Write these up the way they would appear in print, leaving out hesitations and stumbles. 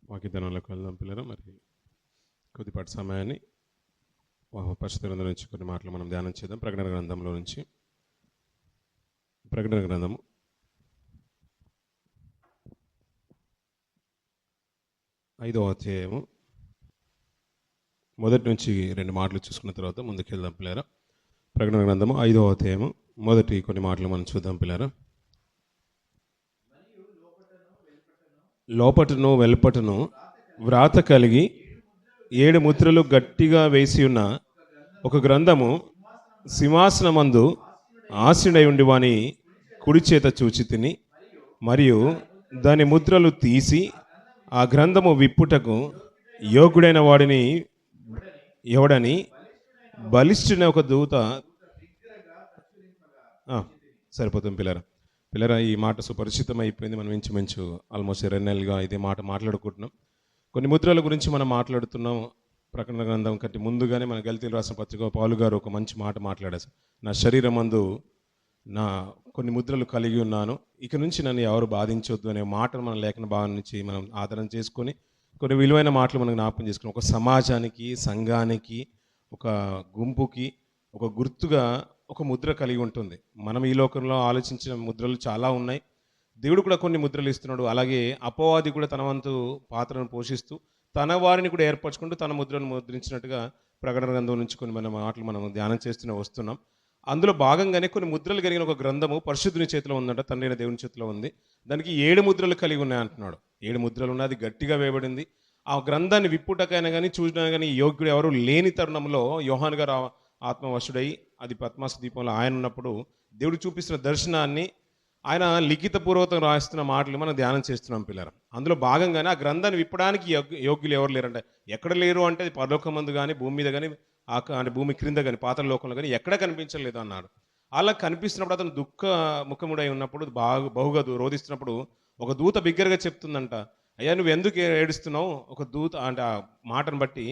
వాక్యదానంలోకి వెళ్దాం పిల్లలు. మరి కొద్దిపాటి సమయాన్ని పరిశుద్ధ గ్రంథం నుంచి కొన్ని మాటలు మనం ధ్యానం చేద్దాం. ప్రకటన గ్రంథంలో నుంచి ప్రకటన గ్రంథము 5వ అధ్యాయము మొదటి నుంచి 2 మాటలు చూసుకున్న తర్వాత ముందుకు వెళ్దాం పిల్లరా. ప్రకటన గ్రంథము 5వ అధ్యాయము మొదటి కొన్ని మాటలు మనం చూద్దాం పిల్లరా. లోపటను వెలుపటను వ్రాత కలిగి 7 ముద్రలు గట్టిగా వేసి ఉన్న ఒక గ్రంథము సింహాసనమందు ఆసీనుడై ఉండి వాని కుడి చేత చూచి తిని, మరియు దాని ముద్రలు తీసి ఆ గ్రంథము విప్పుటకు యోగ్యుడైన వాడిని ఎవడని బలిష్ఠున ఒక దూత సరిపోతుంది పిల్లరా. ఈ మాట సుపరిచితం అయిపోయింది. మనం ఇంచుమించు ఆల్మోస్ట్ 2 నెలలుగా ఇదే మాట మాట్లాడుకుంటున్నాం. కొన్ని ముద్రల గురించి మనం మాట్లాడుతున్నాం. ప్రకటన గ్రంథం కంటే ముందుగానే మన గల్తీలు రాసిన పత్రిక పౌలు గారు ఒక మంచి మాట మాట్లాడారు. నా శరీరమందు నా కొన్ని ముద్రలు కలిగి ఉన్నాను, ఇక నుంచి నన్ను ఎవరు బాధించొద్దు అనే మాటను మన లేఖన భావం నుంచి మనం ఆధారం చేసుకొని కొన్ని విలువైన మాటలు మనం జ్ఞాపకం చేసుకుని ఒక సమాజానికి, సంఘానికి, ఒక గుంపుకి ఒక గుర్తుగా ఒక ముద్ర కలిగి ఉంటుంది. మనం ఈ లోకంలో ఆలోచించిన ముద్రలు చాలా ఉన్నాయి. దేవుడు కూడా కొన్ని ముద్రలు ఇస్తున్నాడు. అలాగే అపవాది కూడా తన వంతు పాత్రను పోషిస్తూ తన వారిని కూడా ఏర్పరచుకుంటూ తన ముద్రను ముద్రించినట్టుగా ప్రకటన గ్రంథం నుంచి కొన్ని మన మాటలు మనం ధ్యానం చేస్తూనే వస్తున్నాం. అందులో భాగంగానే కొన్ని ముద్రలు కలిగిన ఒక గ్రంథము పరిశుద్ధుని చేతిలో ఉందంట, తండ్రి అయిన దేవుని చేతిలో ఉంది. దానికి 7 ముద్రలు కలిగి ఉన్నాయి అంటున్నాడు. 7 ముద్రలు ఉన్నాయి, అది గట్టిగా వేయబడింది. ఆ గ్రంథాన్ని విప్పుటకైనా కానీ చూసినా కానీ యోగ్యుడు ఎవరు లేని తరుణంలో యోహాను గారు ఆత్మవశుడై అది పద్మాస దీపంలో ఆయన ఉన్నప్పుడు దేవుడు చూపిస్తున్న దర్శనాన్ని ఆయన లిఖితపూర్వకంగా రాస్తున్న మాటలు మనం ధ్యానం చేస్తున్నాం పిల్లలు. అందులో భాగంగానే ఆ గ్రంథాన్ని విప్పడానికి యోగ్యులు ఎవరు లేరంటే ఎక్కడ లేరు అంటే అది పరలోకమందు కానీ భూమి మీద కానీ అంటే భూమి క్రింద కానీ పాతాళ లోకంలో కానీ ఎక్కడ కనిపించలేదు అన్నాడు. అలా కనిపిస్తున్నప్పుడు అతను దుఃఖ ముఖముడై ఉన్నప్పుడు బహుగా రోధిస్తున్నప్పుడు ఒక దూత బిగ్గరగా చెప్తుందంట, అయ్యా నువ్వు ఎందుకు ఏడుస్తున్నావు? ఒక దూత అంటే ఆ మాటను బట్టి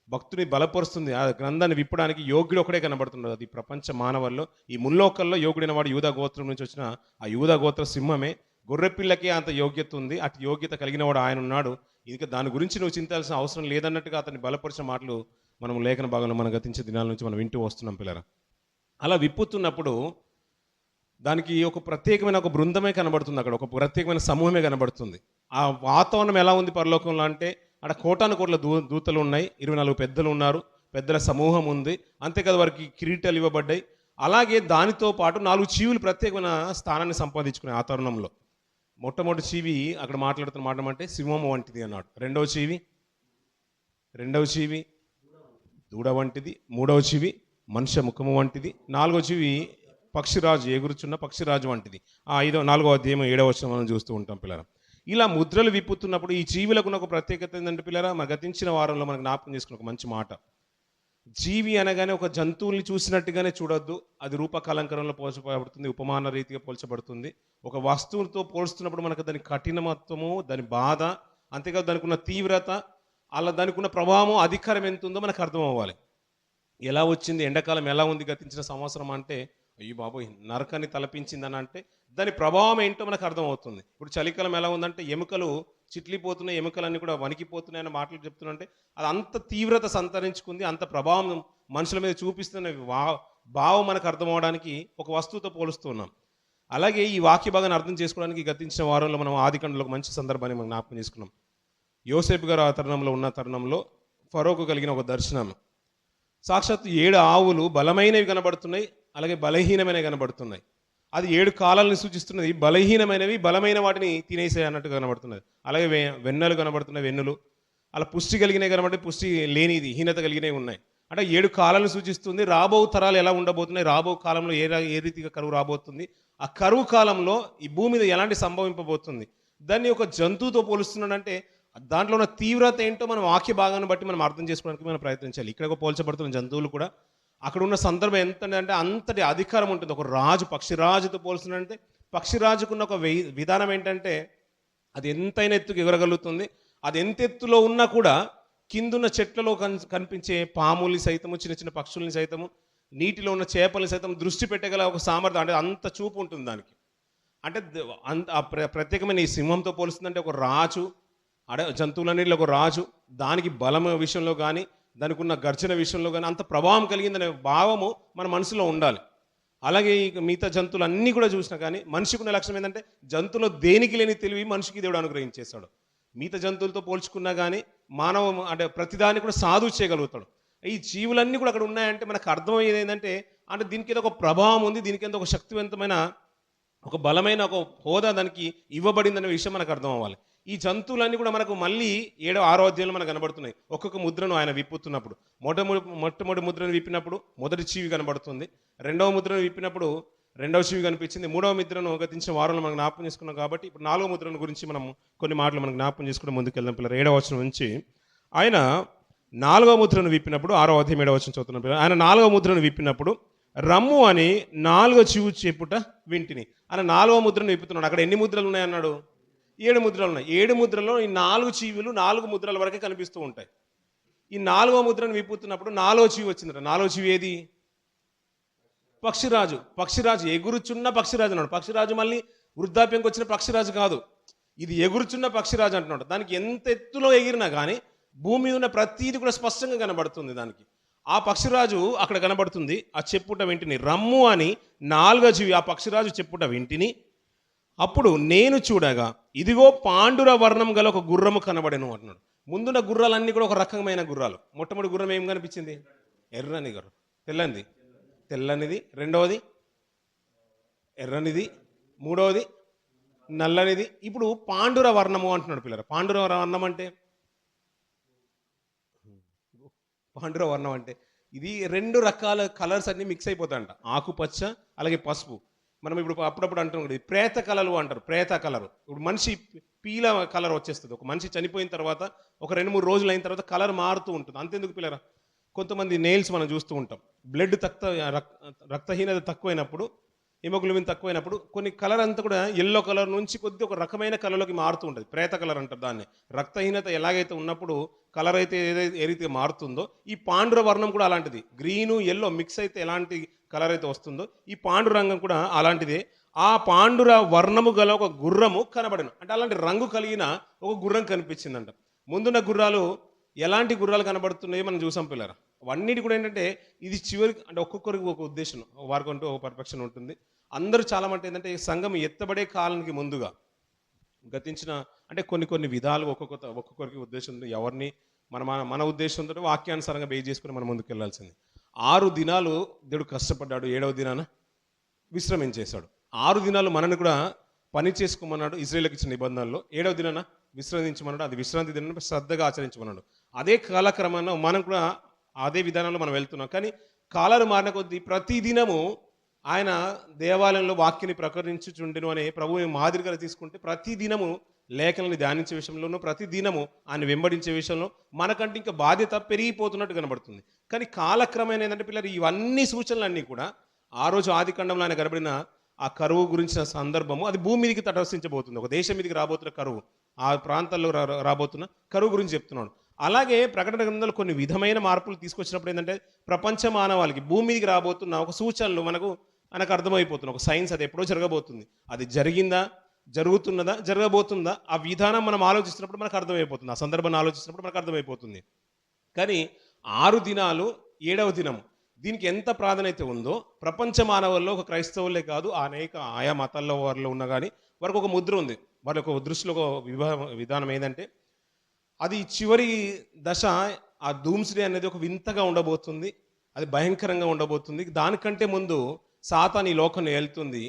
భక్తుని బలపరుస్తుంది. ఆ గ్రంథాన్ని విప్పడానికి యోగ్యుడు ఒకడే కనబడుతున్నాడు. అది ప్రపంచ మానవాల్లో ఈ ముల్లోకల్లో యోగ్యుడైన వాడు యూదా గోత్రం నుంచి వచ్చిన ఆ యూదా గోత్ర సింహమే. గొర్రెపిల్లకే అంత యోగ్యత ఉంది, అటు యోగ్యత కలిగిన వాడు ఆయన ఉన్నాడు. ఇంకా దాని గురించి నువ్వు చింతాల్సిన అవసరం లేదన్నట్టుగా అతన్ని బలపరిచిన మాటలు మనం లేఖన భాగంలో మనం గతించే దినాల నుంచి మనం వింటూ వస్తున్నాం పిల్లరా. అలా విప్పుతున్నప్పుడు దానికి ఒక ప్రత్యేకమైన ఒక బృందమే కనబడుతుంది, అక్కడ ఒక ప్రత్యేకమైన సమూహమే కనబడుతుంది. ఆ వాతావరణం ఎలా ఉంది పరలోకంలో అంటే అక్కడ కోటాను కోట్ల దూతలు ఉన్నాయి, 24 పెద్దలు ఉన్నారు, పెద్దల సమూహం ఉంది. అంతేకాదు వారికి కిరీటాలు ఇవ్వబడ్డాయి. అలాగే దానితో పాటు 4 చీవులు ప్రత్యేకమైన స్థానాన్ని సంపాదించుకున్నాయి ఆ తరుణంలో. మొట్టమొదటి చీవి అక్కడ మాట్లాడుతున్న మాట అంటే సింహం వంటిది అన్నాడు. రెండవ చీవి దూడ వంటిది. మూడవ చీవి మనుష్య ముఖము వంటిది. 4వ చీవి పక్షిరాజు, ఎగురుచున్న పక్షిరాజు వంటిది. 4వ అధ్యాయం 7వ వచనం మనం చూస్తూ ఉంటాం పిల్లరా. ఇలా ముద్రలు విప్పుతున్నప్పుడు ఈ జీవులకు ఒక ప్రత్యేకత ఏంటంటే పిల్లరా, మన గతించిన వారంలో మనకు జ్ఞాపకం చేసుకున్న ఒక మంచి మాట, జీవి అనగానే ఒక జంతువుల్ని చూసినట్టుగానే చూడొద్దు. అది రూపకలంకరణలో పోల్చబడుతుంది, ఉపమాన రీతిగా పోల్చబడుతుంది. ఒక వస్తువుతో పోల్చుతున్నప్పుడు మనకు దాని కఠినమత్వము, దాని బాధ, అంతేకాదు దానికి ఉన్న తీవ్రత, అలా దానికి ఉన్న ప్రభావం, అధికారం ఎంత ఉందో మనకు అర్థం అవ్వాలి. ఎలా వచ్చింది, ఎండాకాలం ఎలా ఉంది గతించిన సంవత్సరం అంటే అయ్యో బాబోయ్ నరకాన్ని తలపించిందని అంటే దాని ప్రభావం ఏంటో మనకు అర్థమవుతుంది. ఇప్పుడు చలికాలం ఎలా ఉందంటే ఎముకలు చిట్లిపోతున్నాయి, ఎముకలన్నీ కూడా వణికిపోతున్నాయి అనే మాటలు చెప్తున్నంటే అది అంత తీవ్రత సంతరించుకుంది, అంత ప్రభావం మనుషుల మీద చూపిస్తున్న భావం మనకు అర్థం అవడానికి ఒక వస్తువుతో పోలుస్తున్నాం. అలాగే ఈ వాక్య భాగాన్ని అర్థం చేసుకోవడానికి గతించిన వారంలో మనం ఆదికాండంలో ఒక మంచి సందర్భాన్ని మనం జ్ఞాపకం చేసుకున్నాం. యోసేపు గారు ఆ తరుణంలో ఉన్న తరుణంలో ఫరోకు కలిగిన ఒక దర్శనం, సాక్షాత్తు 7 ఆవులు బలమైనవి కనబడుతున్నాయి, అలాగే బలహీనమైనవి కనబడుతున్నాయి. అది 7 కాలాలను సూచిస్తున్నది. బలహీనమైనవి బలమైన వాటిని తినేసే అన్నట్టు కనబడుతున్నది. అలాగే వెన్నెలు కనబడుతున్నాయి, వెన్నులు అలా పుష్టి కలిగినవి కనబడి పుష్టి లేనిది హీనత కలిగినవి ఉన్నాయి. అంటే 7 కాలాలను సూచిస్తుంది. రాబో తరాలు ఎలా ఉండబోతున్నాయి, రాబో కాలంలో ఏ రీతిగా కరువు రాబోతుంది, ఆ కరువు కాలంలో ఈ భూమి మీద ఎలాంటి సంభవింపబోతుంది, దాన్ని ఒక జంతువుతో పోలుస్తున్నాడంటే దాంట్లో ఉన్న తీవ్రత ఏంటో మనం వాక్య భాగాన్ని బట్టి మనం అర్థం చేసుకోవడానికి మనం ప్రయత్నించాలి. ఇక్కడ పోల్చబడుతున్న జంతువులు కూడా అక్కడ ఉన్న సందర్భం ఎంత అంటే అంతటి అధికారం ఉంటుంది. ఒక రాజు పక్షిరాజుతో పోల్చుతుందంటే పక్షిరాజుకున్న ఒక విధానం ఏంటంటే అది ఎంతైనా ఎత్తుకు ఎగరగలుగుతుంది. అది ఎంత ఎత్తులో ఉన్నా కూడా కిందున్న చెట్లలో కనిపించే పాముల్ని సైతము, చిన్న చిన్న పక్షుల్ని సైతము, నీటిలో ఉన్న చేపల్ని సైతం దృష్టి పెట్టగల ఒక సామర్థ్యం, అంటే అంత చూపు ఉంటుంది దానికి. అంటే అంత ప్రత్యేకమైన ఈ సింహంతో పోలుస్తుందంటే ఒక రాజు జంతువులన్నిటిలో ఒక రాజు, దానికి బలం విషయంలో కానీ దానికి ఉన్న గర్జన విషయంలో కానీ అంత ప్రభావం కలిగిందనే భావము మన మనసులో ఉండాలి. అలాగే ఇక మిగతా జంతువులు అన్నీ కూడా చూసినా కానీ మనిషికి ఉన్న లక్షణం ఏంటంటే జంతువులో దేనికి లేని తెలివి మనిషికి దేవుడు అనుగ్రహించేస్తాడు. మిగతా జంతువులతో పోల్చుకున్నా కానీ మానవ అంటే ప్రతిదాన్ని కూడా సాధువు చేయగలుగుతాడు. ఈ జీవులన్నీ కూడా అక్కడ ఉన్నాయంటే మనకు అర్థమయ్యేది ఏంటంటే అంటే దీనికి ఏదో ఒక ప్రభావం ఉంది, దీనికి ఏదో ఒక శక్తివంతమైన ఒక బలమైన ఒక హోదా దానికి ఇవ్వబడిందనే విషయం మనకు అర్థం అవ్వాలి. ఈ జంతువులన్నీ కూడా మనకు మళ్ళీ 7వ 6వ అధ్యాయంలో మనకు కనబడుతున్నాయి. ఒక్కొక్క ముద్రను ఆయన విప్పుతున్నప్పుడు మొట్టమొదటి ముద్రను విప్పినప్పుడు మొదటి జీవి కనబడుతుంది, రెండవ ముద్రను విప్పినప్పుడు రెండవ జీవి కనిపించింది, మూడవ ముద్రను గతించిన వారంలో మనం జ్ఞాపకం చేసుకున్నాం. కాబట్టి ఇప్పుడు 4వ ముద్రను గురించి మనం కొన్ని మాటలు మనం జ్ఞాపకం చేసుకుని ముందుకెళ్దాం పిల్లలు. 7వ వచనం నుంచి ఆయన 4వ ముద్రను విప్పినప్పుడు 6వ అధ్యాయం 7వ వచనం చదువుతున్నాం పిల్లలు. ఆయన 4వ ముద్రను విప్పినప్పుడు రమ్ము అని 4 జీవు చెప్పుట వింటిని. ఆయన 4వ ముద్రను విప్పుతున్నాడు. అక్కడ ఎన్ని ముద్రలు ఉన్నాయన్నాడు? 7 ముద్రలు ఉన్నాయి. 7 ముద్రలో ఈ 4 జీవులు 4 ముద్రల వరకే కనిపిస్తూ ఉంటాయి. ఈ 4వ ముద్రను విప్పుతున్నప్పుడు 4వ జీవి వచ్చిందట. 4వ జీవి ఏది? పక్షిరాజు. పక్షిరాజు ఎగురుచున్న పక్షిరాజు అన్నాడు. పక్షిరాజు మళ్ళీ వృద్ధాప్యంకి వచ్చిన పక్షిరాజు కాదు, ఇది ఎగురుచున్న పక్షిరాజు అంటున్నాడు. దానికి ఎంత ఎత్తులో ఎగిరినా కానీ భూమి మీద ఉన్న ప్రతీది కూడా స్పష్టంగా కనబడుతుంది. దానికి ఆ పక్షిరాజు అక్కడ కనబడుతుంది. ఆ చెప్పుట వింటిని రమ్ము అని 4వ జీవి ఆ పక్షిరాజు చెప్పుట వింటిని. అప్పుడు నేను చూడగా ఇదిగో పాండుర వర్ణం గల ఒక గుర్రము కనబడెను అంటున్నాడు. ముందున్న గుర్రాలన్నీ కూడా ఒక రకమైన గుర్రాలు. మొట్టమొదటి గుర్రం ఏం కనిపించింది? ఎర్రని గుర్రం. తెల్లనిది, రెండవది ఎర్రనిది, మూడవది నల్లనిది. ఇప్పుడు పాండుర వర్ణము అంటున్నాడు పిల్లలు. పాండుర వర్ణం అంటే ఇది 2 రకాల కలర్స్ అన్ని మిక్స్ అయిపోతాయంట. ఆకుపచ్చ అలాగే పసుపు. మనం ఇప్పుడు అప్పుడప్పుడు అంటాం కదా ప్రేత కలలు అంటారు. ప్రేత కలరు ఇప్పుడు మనిషి పీల కలర్ వచ్చేస్తుంది. ఒక మనిషి చనిపోయిన తర్వాత ఒక 2-3 రోజులు అయిన తర్వాత కలర్ మారుతూ ఉంటుంది. అంతెందుకు పిల్లరా, కొంతమంది నెయిల్స్ మనం చూస్తూ ఉంటాం. బ్లడ్ రక్తహీనత తక్కువైనప్పుడు, హిమోగ్లోబిన్ తక్కువైనప్పుడు కొన్ని కలర్ అంతా కూడా ఎల్లో కలర్ నుంచి కొద్ది ఒక రకమైన కలర్లోకి మారుతూ ఉంటుంది. ప్రేత కలర్ అంటారు దాన్ని. రక్తహీనత ఎలాగైతే ఉన్నప్పుడు కలర్ అయితే ఏదైతే మారుతుందో ఈ పాండుర వర్ణం కూడా అలాంటిది. గ్రీను ఎల్లో మిక్స్ అయితే ఎలాంటి కలర్ అయితే వస్తుందో ఈ పాండురంగం కూడా అలాంటిదే. ఆ పాండుర వర్ణము గల ఒక గుర్రము కనబడను. అంటే అలాంటి రంగు కలిగిన ఒక గుర్రం కనిపించిందంట. ముందున్న గుర్రాలు ఎలాంటి గుర్రాలు కనబడుతున్నాయో మనం చూసాం పిల్లరా. అవన్నిటి కూడా ఏంటంటే ఇది చివరికి అంటే ఒక్కొక్కరికి ఒక ఉద్దేశం, వారికి అంటూ ఒక పర్ఫెక్షన్ ఉంటుంది. అందరూ చాలా మంది ఏంటంటే సంఘం ఎత్తబడే కాలానికి ముందుగా గతించిన అంటే కొన్ని విధాలు ఒక్కొక్కరికి ఉద్దేశం ఉంది. ఎవరిని మన ఉద్దేశంతో వాక్యానుసారంగా బేస్ చేసుకుని మనం ముందుకు వెళ్ళాల్సింది. 6 దినాలు దేవుడు కష్టపడ్డాడు, 7వ దినాన విశ్రమించేశాడు. 6 దినాలు మనని కూడా పని చేసుకోమన్నాడు ఇజ్రాయేలుకి ఇచ్చిన నిబంధనలో. 7వ దినాన విశ్రమించమన్నాడు. అది విశ్రాంతి దినాన్ని శ్రద్ధగా ఆచరించమన్నాడు. అదే కాలక్రమంలో మనం కూడా అదే విధానంలో మనం వెళ్తున్నాం. కానీ కాలాలు మారిన కొద్దీ ప్రతి దినము ఆయన దేవాలయంలో వాక్యాన్ని ప్రకటించుచుండెను అనే ప్రభువు మాదిరిగా తీసుకుంటే ప్రతి దినము లేఖనాన్ని ధ్యానించే విషయంలోనూ ప్రతి దినము ఆయన వెంబడించే విషయంలో మనకంటే ఇంకా బాధ్యత పెరిగిపోతున్నట్టు కనబడుతుంది. కానీ కాలక్రమేణా ఏంటంటే పిల్లలు ఇవన్నీ సూచనలన్నీ కూడా ఆ రోజు ఆదికాండంలో ఆయన కనబడిన ఆ కరువు గురించిన సందర్భము అది భూమి మీదకి తటస్థించబోతుంది. ఒక దేశం మీదకి రాబోతున్న కరువు, ఆ ప్రాంతాల్లో రాబోతున్న కరువు గురించి చెప్తున్నాడు. అలాగే ప్రకటన గ్రంథంలో కొన్ని విధమైన మార్పులు తీసుకొచ్చినప్పుడు ఏంటంటే ప్రపంచ మానవాళికి భూమి మీదకి రాబోతున్న ఒక సూచనలు మనకు అర్థమైపోతుంది. ఒక సైన్స్ అది ఎప్పుడో జరగబోతుంది. అది జరిగిందా, జరుగుతున్నదా, జరగబోతుందా, ఆ విధానం మనం ఆలోచిస్తున్నప్పుడు మనకు అర్థమైపోతుంది. ఆ సందర్భాన్ని ఆలోచిస్తున్నప్పుడు మనకు అర్థమైపోతుంది. కానీ 6 దినాలు 7వ దినము దీనికి ఎంత ప్రాధాన్యత ఉందో ప్రపంచ మానవుల్లో ఒక క్రైస్తవులే కాదు ఆయా మతాల్లో వారిలో ఉన్నా కానీ వారికి ఒక ముద్ర ఉంది. వారి ఒక దృష్టిలో ఒక విధానం ఏంటంటే అది చివరి దశ. ఆ డూమ్స్డే అనేది ఒక వింతగా ఉండబోతుంది, అది భయంకరంగా ఉండబోతుంది. దానికంటే ముందు సాతాను ఈ లోకాన్ని ఏలుతుంది.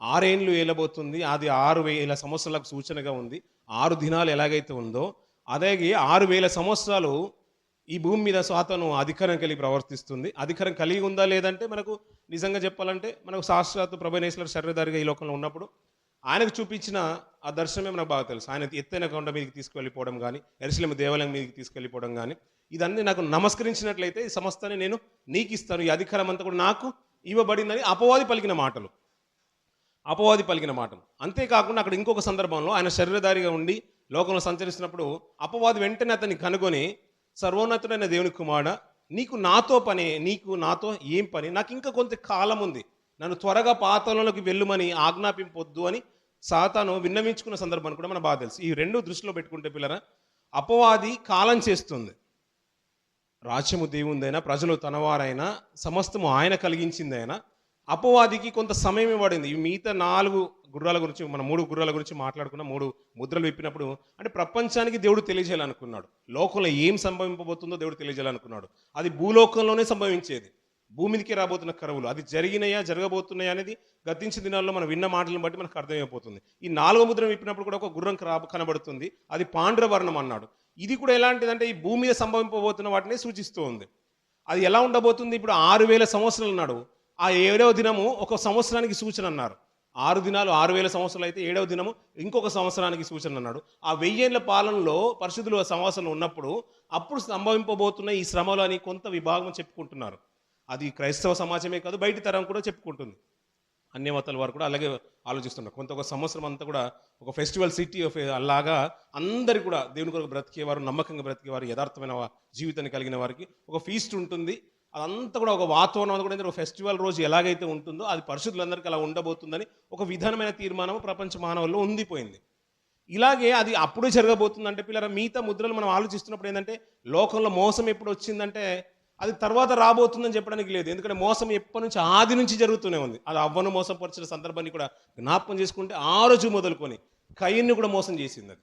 6 ఏండ్లు ఏలబోతుంది. అది 6,000 సంవత్సరాలకు సూచనగా ఉంది. 6 దినాలు ఎలాగైతే ఉందో అదే 6,000 సంవత్సరాలు ఈ భూమి మీద సాతాను అధికారం కలిగి ప్రవర్తిస్తుంది. అధికారం కలిగి ఉందా లేదంటే మనకు నిజంగా చెప్పాలంటే మనకు సాక్షాత్ ప్రభునేశ్వర శరీరధారిగా ఈ లోకంలో ఉన్నప్పుడు ఆయనకు చూపించిన ఆ దర్శనమే మనకు బాగా తెలుసు. ఆయన ఎత్తైన కొండ మీదకి తీసుకెళ్ళిపోవడం కానీ, యెరూషలేము దేవాలయం మీదకి తీసుకెళ్ళిపోవడం కానీ, ఇదన్నీ నాకు నమస్కరించినట్లయితే ఈ సమస్తాన్ని నేను నీకు ఇస్తాను, ఈ అధికారం అంతా కూడా నాకు ఇవ్వబడిందని అపవాది పలికిన మాటలు. అంతేకాకుండా అక్కడ ఇంకొక సందర్భంలో ఆయన శరీరధారిగా ఉండి లోకంలో సంచరిస్తున్నప్పుడు అపవాది వెంటనే అతన్ని కనుగొని, సర్వోన్నతుడైన దేవుని కుమారుడా, నీకు నాతో ఏం పని? నాకు ఇంకా కొంత కాలం ఉంది, నన్ను త్వరగా పాతాళంలోకి వెళ్ళుమని ఆజ్ఞాపింపొద్దు అని సాతాను విన్నవించుకున్న సందర్భాన్ని కూడా మన బాగా తెలుసు. ఈ రెండు దృష్టిలో పెట్టుకుంటే పిల్లరా, అపవాది కాలం చేస్తుంది. రాజ్యము దేవుందైనా, ప్రజలు తనవారైనా, సమస్తము ఆయన కలిగించిందైనా, అపవాదికి కొంత సమయం ఇవ్వబడింది. ఈ మిగతా 4 గుర్రాల గురించి, మనం 3 గుర్రాల గురించి మాట్లాడుకున్నాం. 3 ముద్రలు విప్పినప్పుడు అంటే ప్రపంచానికి దేవుడు తెలియజేయాలనుకున్నాడు. లోకంలో ఏం సంభవింపబోతుందో దేవుడు తెలియజేయాలనుకున్నాడు. అది భూలోకంలోనే సంభవించేది. భూమిదికి రాబోతున్న కరువులు అది జరిగినాయా, జరగబోతున్నాయా అనేది గతించిన దినాల్లో మనం విన్న మాటలను బట్టి మనకు అర్థమైపోతుంది. ఈ 4వ ముద్ర విప్పినప్పుడు కూడా ఒక గుర్రం కనబడుతుంది. అది పాండ్రవర్ణం అన్నాడు. ఇది కూడా ఎలాంటిదంటే ఈ భూమి మీద సంభవింపబోతున్న వాటిని సూచిస్తూ ఉంది. అది ఎలా ఉండబోతుంది? ఇప్పుడు 6000 సంవత్సరాలు అన్నాడు. ఆ 7వ దినము ఒక సంవత్సరానికి సూచన అన్నారు. 6 దినాలు 6000 సంవత్సరాలు అయితే 7వ దినము ఇంకొక సంవత్సరానికి సూచన అన్నాడు. ఆ 1000 ఏళ్ల పాలనలో పరిశుద్ధులు సమాసంలో ఉన్నప్పుడు అప్పుడు సంభవింపబోతున్న ఈ శ్రమలు అని కొంత విభాగం చెప్పుకుంటున్నారు. అది క్రైస్తవ సమాజమే కాదు, బయటి తరం కూడా చెప్పుకుంటుంది. అన్ని మతాల వారు కూడా అలాగే ఆలోచిస్తున్నారు. కొంత ఒక సంవత్సరం అంతా కూడా ఒక ఫెస్టివల్ సిటీ ఆఫ్ అలాగా అందరు కూడా దేవుని కొరకు బ్రతికేవారు, నమ్మకంగా బ్రతికేవారు, యథార్థమైన జీవితాన్ని కలిగిన వారికి ఒక ఫీస్ట్ ఉంటుంది. అదంతా కూడా ఒక వాతావరణం కూడా ఒక ఫెస్టివల్ రోజు ఎలాగైతే ఉంటుందో అది పరిశుద్ధులందరికీ అలా ఉండబోతుందని ఒక విధానమైన తీర్మానం ప్రపంచ మానవుల్లో ఉండిపోయింది. ఇలాగే అది అప్పుడే జరగబోతుందంటే పిల్లల మిగతా ముద్రలు మనం ఆలోచిస్తున్నప్పుడు ఏంటంటే లోకంలో మోసం ఎప్పుడు వచ్చిందంటే అది తర్వాత రాబోతుందని చెప్పడానికి లేదు. ఎందుకంటే మోసం ఎప్పటి నుంచి ఆది నుంచి జరుగుతూనే ఉంది. అది అవ్వను మోసపరిచిన సందర్భాన్ని కూడా జ్ఞాపకం చేసుకుంటే ఆ రోజు మొదలుకొని కయ్యన్ని కూడా మోసం చేసింది అది.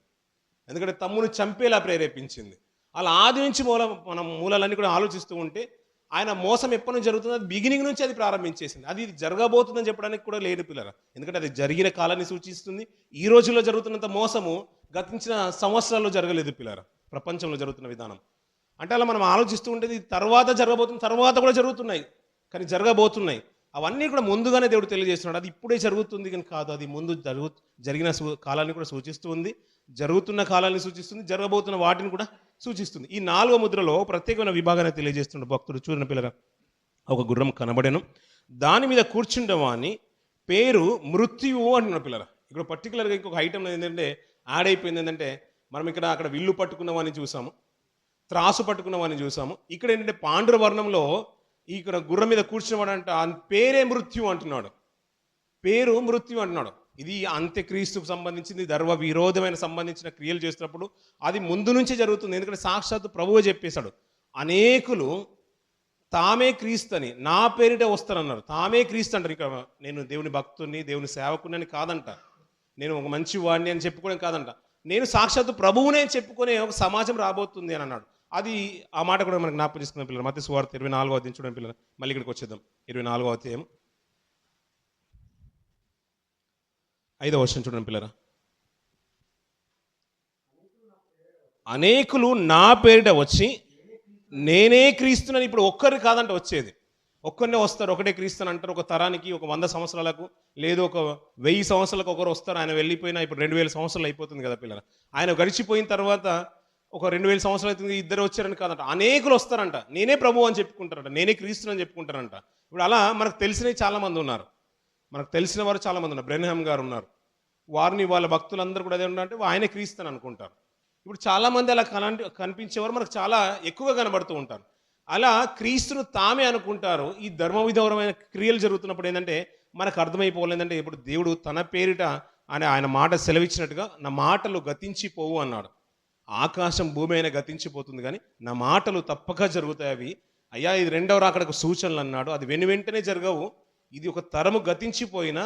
ఎందుకంటే తమ్ముని చంపేలా ప్రేరేపించింది. అలా ఆది నుంచి మనం మూలాలన్నీ కూడా ఆలోచిస్తూ ఉంటే ఆయన మోసం ఎప్పటి నుంచి జరుగుతుందో అది బిగినింగ్ నుంచి అది ప్రారంభించేసింది. అది జరగబోతుందని చెప్పడానికి కూడా లేదు పిల్లరా. ఎందుకంటే అది జరిగిన కాలాన్ని సూచిస్తుంది. ఈ రోజుల్లో జరుగుతున్నంత మోసము గతించిన సంవత్సరాల్లో జరగలేదు పిల్లరా. ప్రపంచంలో జరుగుతున్న విధానం అంటే అలా మనం ఆలోచిస్తూ ఉంటే తర్వాత జరగబోతుంది, తర్వాత కూడా జరుగుతున్నాయి, కానీ జరగబోతున్నాయి. అవన్నీ కూడా ముందుగానే దేవుడు తెలియజేస్తున్నాడు. అది ఇప్పుడే జరుగుతుంది కానీ కాదు, అది ముందు జరిగిన కాలాన్ని కూడా సూచిస్తుంది, జరుగుతున్న కాలాన్ని సూచిస్తుంది, జరగబోతున్న వాటిని కూడా సూచిస్తుంది. ఈ 4వ ముద్రలో ప్రత్యేకమైన విభాగాన్ని తెలియజేస్తున్న భక్తుడు చూడని పిల్లరా, ఒక గుర్రం కనబడెను, దాని మీద కూర్చుండవాని పేరు మృత్యువు అంటున్నాడు పిల్లరా. ఇక్కడ పర్టికులర్గా ఇంకొక ఐటమ్ ఏంటంటే యాడ్ అయిపోయింది. ఏంటంటే మనం అక్కడ విల్లు పట్టుకున్నవాన్ని చూసాము, త్రాసు పట్టుకున్నవాడిని చూసాము. ఇక్కడ ఏంటంటే పాండ్రవర్ణంలో ఇక్కడ గుర్రం మీద కూర్చున్నవాడంట ఆ పేరే మృత్యు అంటున్నాడు. పేరు మృత్యు అంటున్నాడు. ఇది అంత్యక్రీస్తుకు సంబంధించింది, ధర్మ విరోధమైన సంబంధించిన క్రియలు చేస్తున్నప్పుడు అది ముందు నుంచే జరుగుతుంది. ఎందుకంటే సాక్షాత్తు ప్రభువే చెప్పేశాడు, అనేకులు తామే క్రీస్తని నా పేరిట వస్తారన్నారు. తామే క్రీస్తు అంటారు. ఇక్కడ నేను దేవుని భక్తుని, దేవుని సేవకుని అని కాదంట, నేను ఒక మంచి వాడిని అని చెప్పుకోవడం కాదంట, నేను సాక్షాత్తు ప్రభువునే చెప్పుకునే ఒక సమాజం రాబోతుంది అని అన్నాడు. అది ఆ మాట కూడా మనకు జ్ఞాపకం చేసుకున్న పిల్లలు. మత్తయి సువార్త 24వ అధ్యాయం చూడండి పిల్లలు. మళ్ళీ ఇక్కడికి వచ్చేద్దాం. 24వ అధ్యాయం 5వ వచనం చూడండి పిల్లరా. అనేకులు నా పేరిట వచ్చి నేనే క్రీస్తునని. ఇప్పుడు ఒక్కరు కాదంట వచ్చేది, ఒక్కరినే వస్తారు. ఒకటే క్రీస్తుని అంటారు. ఒక తరానికి ఒక 100 సంవత్సరాలకు లేదు ఒక 1000 సంవత్సరాలకు ఒకరు వస్తారు. ఆయన వెళ్ళిపోయినా ఇప్పుడు 2000 సంవత్సరాలు అయిపోతుంది కదా పిల్లలు. ఆయన గడిచిపోయిన తర్వాత ఒక 2000 సంవత్సరాలు అవుతుంది, ఇద్దరు వచ్చారని కాదంట, అనేకులు వస్తారంట. నేనే ప్రభు అని చెప్పుకుంటారంట, నేనే క్రీస్తుని అని చెప్పుకుంటారంట. ఇప్పుడు అలా మనకు తెలిసినవి చాలామంది ఉన్నారు, మనకు తెలిసిన వారు చాలామంది ఉన్నారు. బ్రెన్హామ్ గారు ఉన్నారు. వారిని వాళ్ళ భక్తులందరూ కూడా అదే ఉన్నారంటే ఆయనే క్రీస్తుని అనుకుంటారు. ఇప్పుడు చాలామంది అలా కనిపించేవారు మనకు చాలా ఎక్కువగా కనబడుతూ ఉంటారు. అలా క్రీస్తును తామే అనుకుంటారు. ఈ ధర్మ విధమైన క్రియలు జరుగుతున్నప్పుడు ఏంటంటే మనకు అర్థమైపోలేదంటే ఇప్పుడు దేవుడు తన పేరిట ఆయన మాట సెలవిచ్చినట్టుగా నా మాటలు గతించిపోవు అన్నాడు. ఆకాశం భూమి అయినా గతించిపోతుంది కానీ నా మాటలు తప్పక జరుగుతాయి. అవి అయ్యా ఇది 2వ రాకడకు సూచనలు అన్నాడు. అది వెంటనే జరగవు. ఇది ఒక తరము గతించిపోయినా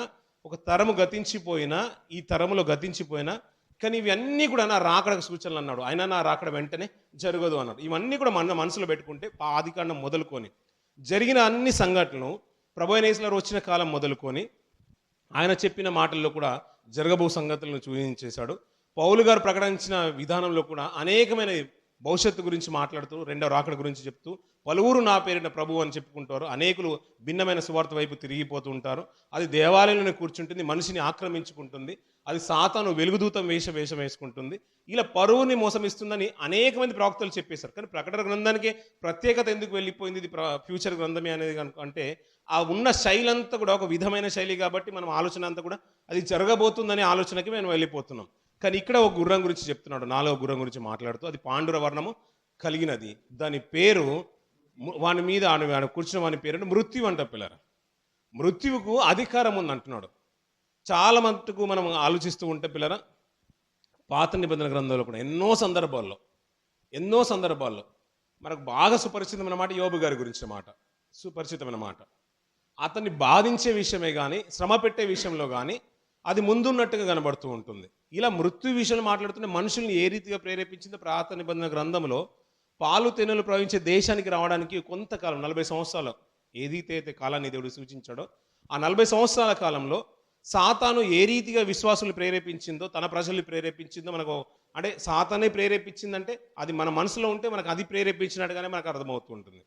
ఈ తరములో గతించిపోయినా కానీ ఇవన్నీ కూడా నా రాకడకు సూచనలు అన్నాడు. అయినా నా రాకడ వెంటనే జరగదు అన్నాడు. ఇవన్నీ కూడా మన మనసులో పెట్టుకుంటే ఆదికాండం మొదలుకొని జరిగిన అన్ని సంఘటనలు ప్రభువైన యేసువారు వచ్చిన కాలం మొదలుకొని ఆయన చెప్పిన మాటల్లో కూడా జరగబో సంగతులను చూపించేశాడు. పౌలు గారు ప్రకటించిన విధానంలో కూడా అనేకమైన భవిష్యత్తు గురించి మాట్లాడుతూ 2వ రాకడ గురించి చెప్తూ పలువురు నా పేరిట ప్రభు అని చెప్పుకుంటారు. అనేకులు భిన్నమైన సువార్త వైపు తిరిగిపోతూ ఉంటారు. అది దేవాలయంలోనే కూర్చుంటుంది, మనిషిని ఆక్రమించుకుంటుంది. అది సాతాను వెలుగుదూతం వేషం వేసుకుంటుంది. ఇలా పరువుని మోసమిస్తుందని అనేక మంది ప్రవక్తలు చెప్పేశారు. కానీ ప్రకటన గ్రంథానికి ప్రత్యేకత ఎందుకు వెళ్ళిపోయింది, ఇది ఫ్యూచర్ గ్రంథమే అనేది అంటే ఆ ఉన్న శైలి అంతా కూడా ఒక విధమైన శైలి కాబట్టి మనం ఆలోచన అంతా కూడా అది జరగబోతుందనే ఆలోచనకి మేము వెళ్ళిపోతున్నాం. కానీ ఇక్కడ ఒక గుర్రం గురించి చెప్తున్నాడు, 4వ గుర్రం గురించి మాట్లాడుతూ అది పాండుర వర్ణము కలిగినది, దాని పేరు వాని మీద కూర్చున్న వాని పేరు మృత్యు అంట పిల్లరా. మృత్యువుకు అధికారం ఉంది అంటున్నాడు. చాలా మటుకు మనం ఆలోచిస్తూ ఉంటే పిల్లరా, పాత నిబంధన గ్రంథంలో కూడా ఎన్నో సందర్భాల్లో మనకు బాగా సుపరిచితమైన మాట యోబు గారి గురించిన మాట, సుపరిచితమైన మాట. అతన్ని బాధించే విషయమే కానీ, శ్రమ పెట్టే విషయంలో కానీ అది ముందున్నట్టుగా కనబడుతూ ఉంటుంది. ఇలా మృత్యు విషయంలో మాట్లాడుతున్న మనుషుల్ని ఏ రీతిగా ప్రేరేపించిందో పాత నిబంధన గ్రంథంలో పాలు తేనెలు ప్రవహించే దేశానికి రావడానికి కొంతకాలం 40 సంవత్సరాలు ఏదైతే కాలాన్ని దేవుడు సూచించాడో ఆ 40 సంవత్సరాల కాలంలో సాతాను ఏ రీతిగా విశ్వాసులు ప్రేరేపించిందో, తన ప్రజల్ని ప్రేరేపించిందో మనకు, అంటే సాతానే ప్రేరేపించిందంటే అది మన మనసులో ఉంటే మనకు అది ప్రేరేపించినట్టుగానే మనకు అర్థమవుతూ ఉంటుంది.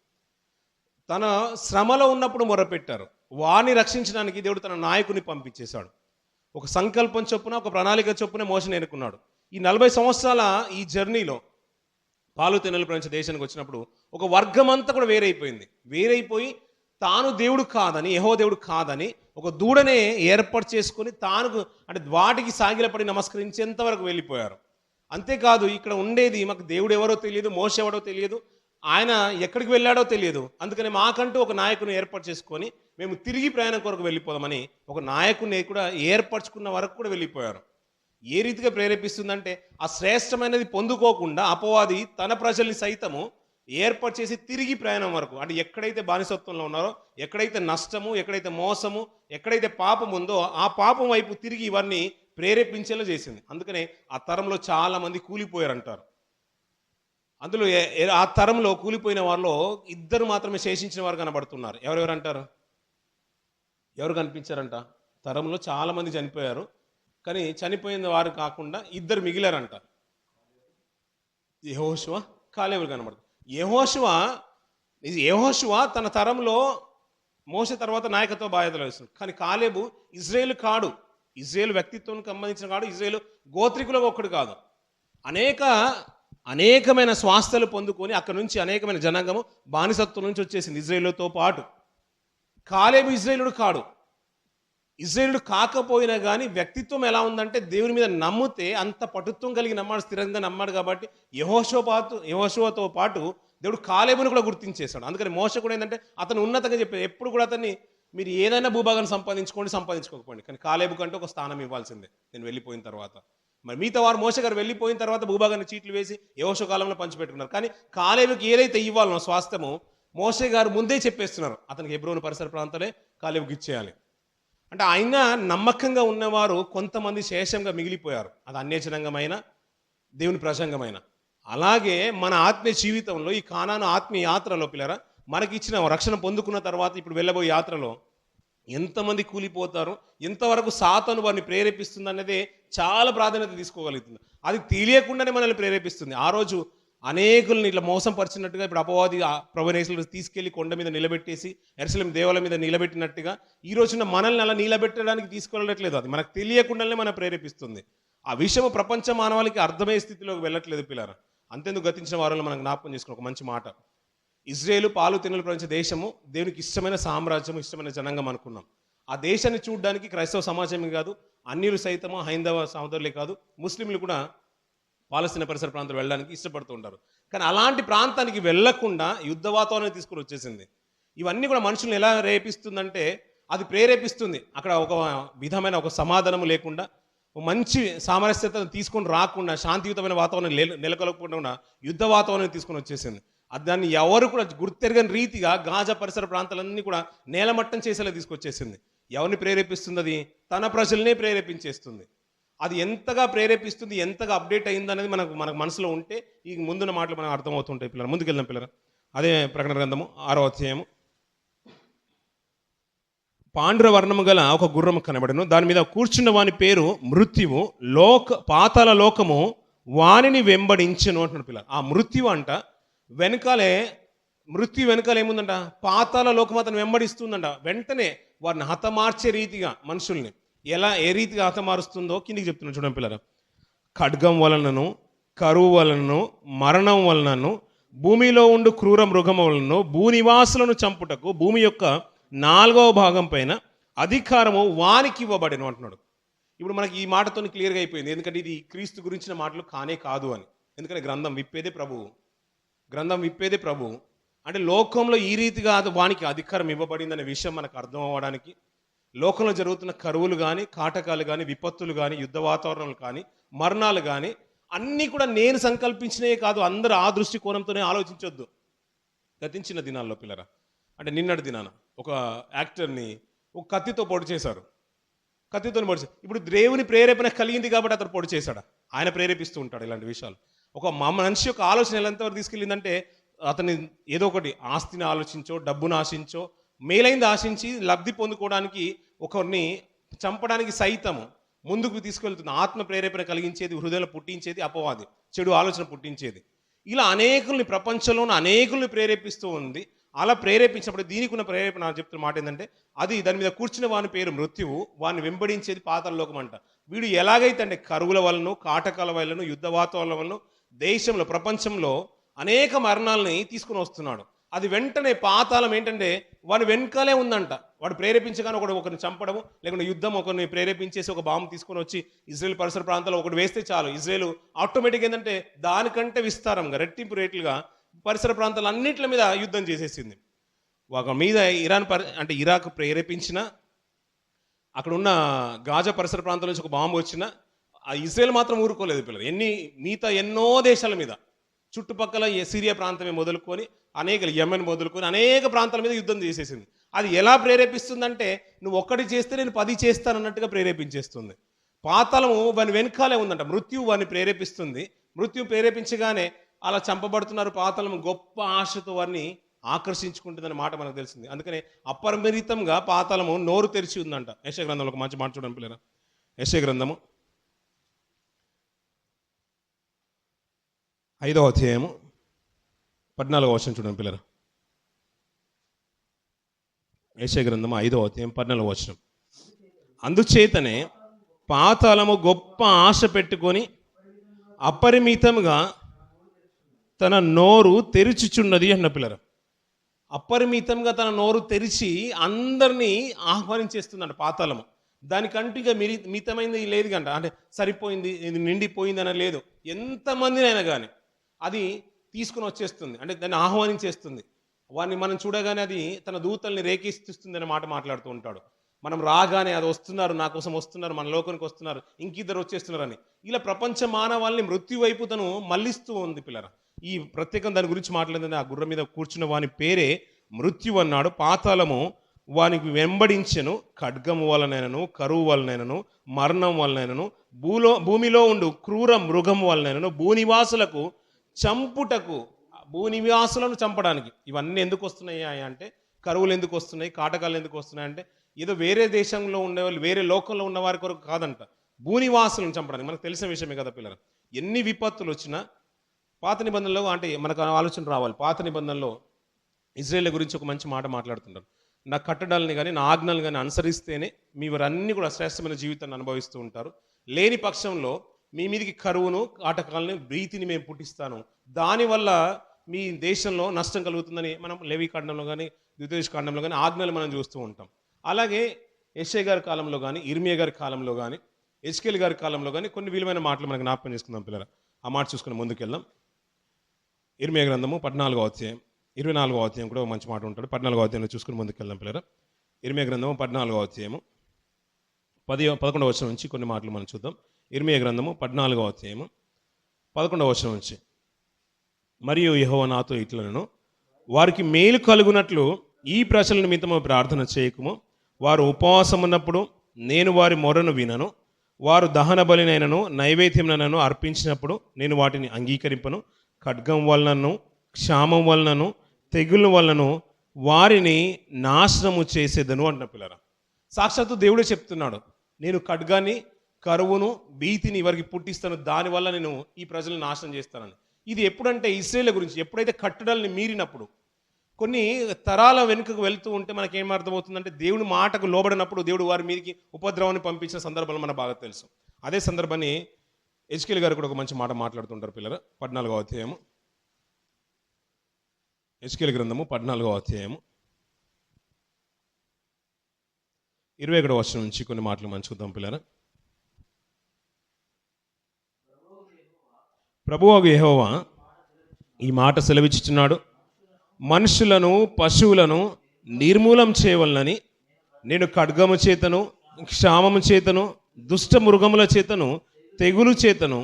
తన శ్రమలో ఉన్నప్పుడు మొరపెట్టారు, వారిని రక్షించడానికి దేవుడు తన నాయకుని పంపించేశాడు. ఒక సంకల్పం చొప్పున, ఒక ప్రణాళిక చొప్పున మోషని ఎన్నుకున్నాడు. ఈ 40 సంవత్సరాల ఈ జర్నీలో పాలు తెన్నెలు ప్రపంచ దేశానికి వచ్చినప్పుడు ఒక వర్గం అంతా కూడా వేరైపోయి తాను దేవుడు కాదని, యెహోవా దేవుడు కాదని ఒక దూడనే ఏర్పాటు చేసుకొని తాను, అంటే వాటికి సాగిలపడి నమస్కరించేంత వరకు వెళ్ళిపోయారు. అంతేకాదు ఇక్కడ ఉండేది మాకు దేవుడు ఎవరో తెలియదు, మోషే ఎవరో తెలియదు, ఆయన ఎక్కడికి వెళ్ళాడో తెలియదు, అందుకని మాకంటూ ఒక నాయకుని ఏర్పాటు చేసుకొని మేము తిరిగి ప్రయాణం కొరకు వెళ్ళిపోదామని ఒక నాయకుని కూడా ఏర్పరచుకున్న వరకు కూడా వెళ్ళిపోయారు. ఏ రీతిగా ప్రేరేపిస్తుందంటే ఆ శ్రేష్టమైనది పొందుకోకుండా అపవాది తన ప్రజల్ని సైతము ఏర్పాటు చేసి తిరిగి ప్రయాణం వరకు, అంటే ఎక్కడైతే బానిసత్వంలో ఉన్నారో, ఎక్కడైతే నష్టము, ఎక్కడైతే మోసము, ఎక్కడైతే పాపం ఉందో ఆ పాపం వైపు తిరిగి ఇవన్నీ ప్రేరేపించేలా చేసింది. అందుకనే ఆ తరంలో చాలా మంది కూలిపోయారంటారు. అందులో ఆ తరంలో కూలిపోయిన వారిలో 2 మాత్రమే శేషించిన వారు కనబడుతున్నారు. ఎవరెవరు అంటారు? ఎవరు కనిపించారంట? తరంలో చాలా మంది చనిపోయారు, కానీ చనిపోయిన వారు కాకుండా 2 మిగిలారంట. యెహోషువ, కాలేబులు కనబడుతుంది. యెహోషువ తన తరంలో మోషే తర్వాత నాయకత్వ బాధ్యతలు వేస్తుంది, కానీ కాలేబు ఇజ్రాయేల్ కాడు, ఇజ్రాయేల్ వ్యక్తిత్వానికి సంబంధించిన కాడు, ఇజ్రాయేల్ గోత్రికులకు ఒక్కడు కాదు. అనేకమైన స్వాస్థలు పొందుకొని అక్కడ నుంచి అనేకమైన జనాంగము బానిసత్వం నుంచి వచ్చేసింది ఇజ్రాయేలుతో పాటు. కాలేబు ఇజ్రాయేలుడు కాడు. ఇజ్రాయేలుడు కాకపోయినా కానీ వ్యక్తిత్వం ఎలా ఉందంటే దేవుని మీద నమ్మితే అంత పటుత్వం కలిగి నమ్మాడు, స్థిరంగా నమ్మాడు. కాబట్టి యెహోషువతో పాటు దేవుడు కాలేబుని కూడా గుర్తించేశాడు. అందుకని మోషే కూడా ఏంటంటే అతను ఉన్నతంగా చెప్పాడు, ఎప్పుడు కూడా అతన్ని మీరు ఏదైనా భూభాగాన్ని సంపాదించుకోకపోండి, కానీ కాలేబు కంటే ఒక స్థానం ఇవ్వాల్సిందే నేను వెళ్ళిపోయిన తర్వాత. మరి మిగతా వారు మోషే గారు వెళ్ళిపోయిన తర్వాత భూభాగాన్ని చీట్లు వేసి యెహోషువ కాలంలో పంచిపెట్టుకున్నారు. కానీ కాలేబుకి ఏదైతే ఇవ్వాలనో స్వాస్థ్యము మోషే గారు ముందే చెప్పేస్తున్నారు, అతనికి హెబ్రోను పరిసర ప్రాంతాలే కాలేబుకి ఇచ్చేయాలి. అంటే ఆయన నమ్మకంగా ఉన్నవారు కొంతమంది శేషంగా మిగిలిపోయారు, అది అన్యజనంగమైన దేవుని ప్రసంగమైన. అలాగే మన ఆత్మీయ జీవితంలో ఈ కానాను ఆత్మీయ యాత్రలో పిల్లరా, మనకి ఇచ్చిన రక్షణ పొందుకున్న తర్వాత ఇప్పుడు వెళ్ళబోయే యాత్రలో ఎంతమంది కూలిపోతారు, ఎంతవరకు సాతాను వారిని ప్రేరేపిస్తుంది అనేది చాలా ప్రాధాన్యత తీసుకోగలుగుతుంది. అది తెలియకుండానే మనల్ని ప్రేరేపిస్తుంది. ఆ రోజు అనేకుల్ని ఇట్లా మోసం పరిచినట్టుగా ఇప్పుడు అపవాది ప్రభునేసులు తీసుకెళ్లి కొండ మీద నిలబెట్టేసి యెరూషలేము దేవాలయం మీద నిలబెట్టినట్టుగా ఈ రోజున మనల్ని అలా నిలబెట్టడానికి తీసుకెళ్ళట్లేదు, అది మనకు తెలియకుండానే మనం ప్రేరేపిస్తుంది. ఆ విషయం ప్రపంచ మానవాళికి అర్థమయ్యే స్థితిలోకి వెళ్ళట్లేదు పిల్లరా. అంతెందుకు గతించిన వారంలో మనం జ్ఞాపకం చేసుకున్న ఒక మంచి మాట, ఇజ్రాయేలు పాలు తెన్నులు ప్రపంచ దేశము దేవునికి ఇష్టమైన సామ్రాజ్యం, ఇష్టమైన జనాంగం అనుకున్నాం. ఆ దేశాన్ని చూడడానికి క్రైస్తవ సమాజమే కాదు, అన్యులు సైతము, హైందవ సహోదరులే కాదు, ముస్లింలు కూడా పాలస్తీనా పరిసర ప్రాంతాలు వెళ్ళడానికి ఇష్టపడుతూ ఉంటారు. కానీ అలాంటి ప్రాంతానికి వెళ్లకుండా యుద్ధ వాతావరణం తీసుకుని వచ్చేసింది. ఇవన్నీ కూడా మనుషులను ఎలా రేపిస్తుందంటే అది ప్రేరేపిస్తుంది. అక్కడ ఒక విధమైన ఒక సమాధానం లేకుండా, మంచి సామరస్యతను తీసుకొని రాకుండా, శాంతియుతమైన వాతావరణం నెలకొల్పకుండా యుద్ధ వాతావరణం తీసుకొని వచ్చేసింది. దాన్ని ఎవరు కూడా గుర్తెరగని రీతిగా గాజా పరిసర ప్రాంతాలన్నీ కూడా నేలమట్టం చేసేలా తీసుకొచ్చేసింది. ఎవరిని ప్రేరేపిస్తుంది? అది తన ప్రజల్నే ప్రేరేపించేస్తుంది. అది ఎంతగా ప్రేరేపిస్తుంది, ఎంతగా అప్డేట్ అయింది అనేది మనకు మనసులో ఉంటే ఈ ముందున్న మాటలు మనకు అర్థమవుతుంటాయి పిల్లలు. ముందుకెళ్దాం పిల్లలు. అదే ప్రకటన గ్రంథము 6వ అధ్యాయము. పాండుర వర్ణము గల ఒక గుర్రము కనబడెను, దాని మీద కూర్చున్న వాని పేరు మృత్యువు, పాతాళ లోకము వానిని వెంబడించెను అంటున్నాడు పిల్లలు. ఆ మృత్యువు అంట మృత్యు వెనకాల ఏముందంట? పాతాళ లోకం అతను వెంబడిస్తుందంట. వెంటనే వారిని హతమార్చే రీతిగా మనుషుల్ని ఏ రీతిగా హతమారుస్తుందో కిందికి చెప్తున్నాను చూడండి పిల్లలు. ఖడ్గం వలనను, కరువు వలనను, మరణం వలనను, భూమిలో ఉండు క్రూర మృగము వలనను, భూనివాసులను చంపుటకు భూమి యొక్క 4వ భాగం పైన అధికారము వానికి ఇవ్వబడెను అంటున్నాడు. ఇప్పుడు మనకి ఈ మాటతో క్లియర్గా అయిపోయింది, ఎందుకంటే ఇది క్రీస్తు గురించిన మాటలు కానే కాదు అని. ఎందుకంటే గ్రంథం విప్పేదే ప్రభువు. అంటే లోకంలో ఈ రీతిగా వానికి అధికారం ఇవ్వబడిందనే విషయం మనకు అర్థం అవ్వడానికి, లోకంలో జరుగుతున్న కరువులు కానీ, కాటకాలు కానీ, విపత్తులు కానీ, యుద్ధ వాతావరణాలు కానీ, మరణాలు కానీ అన్నీ కూడా నేను సంకల్పించినవే కాదు. అందరూ ఆ దృష్టికోణంతోనే ఆలోచించొద్దు. గతించిన దినాల్లో పిల్లరా, అంటే నిన్నటి దినాన ఒక యాక్టర్ని ఒక కత్తితో పొడి చేశారు. కత్తితో పొడి ఇప్పుడు దేవుని ప్రేరేపణ కలిగింది కాబట్టి అతను పొడి చేశాడు. ఆయన ప్రేరేపిస్తూ ఉంటాడు ఇలాంటి విషయాలు. ఒక మనిషి యొక్క ఆలోచన ఎంతవరకు తీసుకెళ్ళిందంటే అతన్ని ఏదో ఒకటి ఆస్తిని ఆలోచించో, డబ్బును ఆశించో, మేలైంది ఆశించి లబ్ధి పొందుకోవడానికి ఒకరిని చంపడానికి సైతము ముందుకు తీసుకెళ్తుంది. ఆత్మ ప్రేరేపణ కలిగించేది, హృదయంలో పుట్టించేది అపవాది, చెడు ఆలోచన పుట్టించేది. ఇలా అనేకుల్ని, ప్రపంచంలోని అనేకుల్ని ప్రేరేపిస్తూ ఉంది. అలా ప్రేరేపించినప్పుడు దీనికి ఉన్న ప్రేరేపణ చెప్తున్న మాట ఏంటంటే, అది దాని మీద కూర్చున్న వాని పేరు మృత్యువు, వాడిని వెంబడించేది పాతాళలోకం అంట. వీడు ఎలాగైతే అంటే కరువుల వలన, కాటకాల వలన, యుద్ధ వాతావరణం వలన దేశంలో, ప్రపంచంలో అనేక మరణాలని తీసుకుని వస్తున్నాడు. అది వెంటనే పాతాళం ఏంటంటే వాడి వెనకాలే ఉందంట. వాడు ప్రేరేపించగానే ఒకరిని చంపడము, లేకుంటే యుద్ధం ఒకరిని ప్రేరేపించేసి ఒక బాంబు తీసుకొని వచ్చి ఇజ్రాయెల్ పరిసర ప్రాంతాల్లో ఒకటి వేస్తే చాలు, ఇజ్రాయెల్ ఆటోమేటిక్ ఏంటంటే దానికంటే విస్తారంగా, రెట్టింపు రేట్లుగా పరిసర ప్రాంతాలు అన్నింటి మీద యుద్ధం చేసేసింది. ఒక మీద అంటే ఇరాక్ ప్రేరేపించిన, అక్కడ ఉన్న గాజా పరిసర ప్రాంతాల నుంచి ఒక బాంబు వచ్చిన, ఆ ఇజ్రాయెల్ మాత్రం ఊరుకోలేదు పిల్లలు. మిగతా ఎన్నో దేశాల మీద, చుట్టుపక్కల సిరియా ప్రాంతమే మొదలుకొని అనేక, యెమెన్ మొదలుకొని అనేక ప్రాంతాల మీద యుద్ధం చేసేసింది. అది ఎలా ప్రేరేపిస్తుందంటే నువ్వు ఒక్కటి చేస్తే నేను 10 చేస్తానన్నట్టుగా ప్రేరేపించేస్తుంది. పాతాళము వాని వెనకాలే ఉందంట. మృత్యువు వారిని ప్రేరేపిస్తుంది. మృత్యు ప్రేరేపించగానే అలా చంపబడుతున్నారు. పాతాళము గొప్ప ఆశతో వారిని ఆకర్షించుకుంటుందనే మాట మనకు తెలిసింది. అందుకనే అపరిమితంగా పాతాళము నోరు తెరిచి ఉందంట. యెషయా గ్రంథంలో ఒక మంచి మాట చూడండి పిల్లరా. యెషయా గ్రంథము 5వ అధ్యాయము 14వ వచనం చూడండి పిల్లరా. యెషయా గ్రంథము 5వ అధ్యాయం 14వ వచనం. అందుచేతనే పాతాళము గొప్ప ఆశ పెట్టుకొని అపరిమితంగా తన నోరు తెరిచుచున్నది అన్న పిల్లరా. అపరిమితంగా తన నోరు తెరిచి అందరినీ ఆహ్వానించేస్తుందంట పాతాళము. దానికంటూ ఇక మితమైంది లేదు కంట, అంటే సరిపోయింది, ఇది నిండిపోయింది అని లేదు. ఎంతమందినైనా కానీ అది తీసుకుని వచ్చేస్తుంది, అంటే దాన్ని ఆహ్వానించేస్తుంది. వాడిని మనం చూడగానే అది తన దూతల్ని రేకెత్తిస్తుంది అనే మాట మాట్లాడుతూ ఉంటాడు. మనం రాగానే అది వస్తున్నారు, నా కోసం వస్తున్నారు, మన లోకానికి వస్తున్నారు, ఇంకిద్దరు వచ్చేస్తున్నారని. ఇలా ప్రపంచ మానవాళ్ళని మృత్యు వైపు తను మళ్ళిస్తూ ఉంది పిల్లరా. ఈ ప్రత్యేకం దాని గురించి మాట్లాడింది. ఆ గుర్రం మీద కూర్చున్న వాని పేరే మృత్యు అన్నాడు. పాతాళము వానికి వెంబడించెను, ఖడ్గము వలనైనను, కరువు వలనైనను, మరణం వలనైనను, భూమిలో ఉండు క్రూర మృగం వలనైనను, భూనివాసులకు చంపుటకు, భూనివాసులను చంపడానికి. ఇవన్నీ ఎందుకు వస్తున్నాయి అంటే, కరువులు ఎందుకు వస్తున్నాయి, కాటకాలు ఎందుకు వస్తున్నాయి అంటే ఏదో వేరే దేశంలో ఉండేవాళ్ళు, వేరే లోకంలో ఉన్న వారి కొరకు కాదంట, భూనివాసులను చంపడానికి. మనకు తెలిసిన విషయమే కదా పిల్లలు. ఎన్ని విపత్తులు వచ్చినా పాత నిబంధనలో, అంటే మనకు ఆలోచన రావాలి, పాత నిబంధనలో ఇజ్రాయేల్ గురించి ఒక మంచి మాట మాట్లాడుతుంటారు. నా కట్టడాలని కానీ, నా ఆజ్ఞలు కానీ అనుసరిస్తేనే మీవరన్నీ కూడా శ్రేష్టమైన జీవితాన్ని అనుభవిస్తూ ఉంటారు. లేని పక్షంలో మీ మీదికి కరువును, కాటకాలని, భీతిని మేము పుట్టిస్తాను, దానివల్ల మీ దేశంలో నష్టం కలుగుతుందని మనం లేవి కాండంలో కానీ, ద్వితీయోపదేశ కాండంలో కానీ ఆజ్ఞలు మనం చూస్తూ ఉంటాం. అలాగే యెషయా గారి కాలంలో కానీ, ఇర్మియా గారి కాలంలో కానీ, హెజ్కేల్ గారి కాలంలో కానీ కొన్ని విలువైన మాటలు మనకు జ్ఞాపకం చేసుకుందాం పిల్లరా. ఆ మాట చూసుకుని ముందుకెళ్దాం. ఇర్మియా గ్రంథము 14వ అధ్యాయం, 24వ అధ్యాయం కూడా మంచి మాట ఉంటాడు. 14వ అధ్యాయంలో చూసుకుని ముందుకెళ్దాం పిల్లరా. ఇర్మియా గ్రంథము 14వ అధ్యాయము 11వ వచనం నుంచి కొన్ని మాటలు మనం చూద్దాం. ఇర్మియా గ్రంథము 14వ అధ్యాయము 11వ వచనం నుంచి. మరియు యెహోవా నాతో ఇట్లనెను, వారికి మేలు కలుగునట్లు ఈ ప్రజల నిమిత్తము ప్రార్థన చేయకుము. వారు ఉపవాసం ఉన్నప్పుడు నేను వారి మొరను వినను. వారు దహన బలినైనను నైవేద్యమునైనను అర్పించినప్పుడు నేను వాటిని అంగీకరింపను. ఖడ్గం వలనను, క్షామం వలనను, తెగుళ్ళ వలనను వారిని నాశనము చేసేదను అంటున్న పిల్లరా. సాక్షాత్తు దేవుడే చెప్తున్నాడు, నేను ఖడ్గాన్ని, కరువును, భీతిని వారికి పుట్టిస్తాను, దానివల్ల నేను ఈ ప్రజలను నాశనం చేస్తానని. ఇది ఎప్పుడంటే ఇశ్రాయేలు గురించి, ఎప్పుడైతే కట్టడల్ని మీరినప్పుడు, కొన్ని తరాల వెనుకకు వెళ్తూ ఉంటే మనకేం అర్థమవుతుందంటే, దేవుని మాటకు లోబడినప్పుడు దేవుడు వారి మీదకి ఉపద్రవాన్ని పంపించిన సందర్భాలు మనకు బాగా తెలుసు. అదే సందర్భాన్ని హెజ్కేల్ గారు కూడా ఒక మంచి మాట మాట్లాడుతుంటారు పిల్లరా. 14వ అధ్యాయము, హెజ్కేల్ గ్రంథము 14వ అధ్యాయము 21వ వచనం నుంచి కొన్ని మాటలు మనం చూద్దాం పిల్లరా. ప్రభువగు యెహోవా ఈ మాట సెలవిచ్చుచున్నాడు, మనుషులను, పశువులను నిర్మూలం చేయవలనని నేను ఖడ్గము చేతను, క్షామము చేతను, దుష్ట మృగముల చేతను, తెగులు చేతను,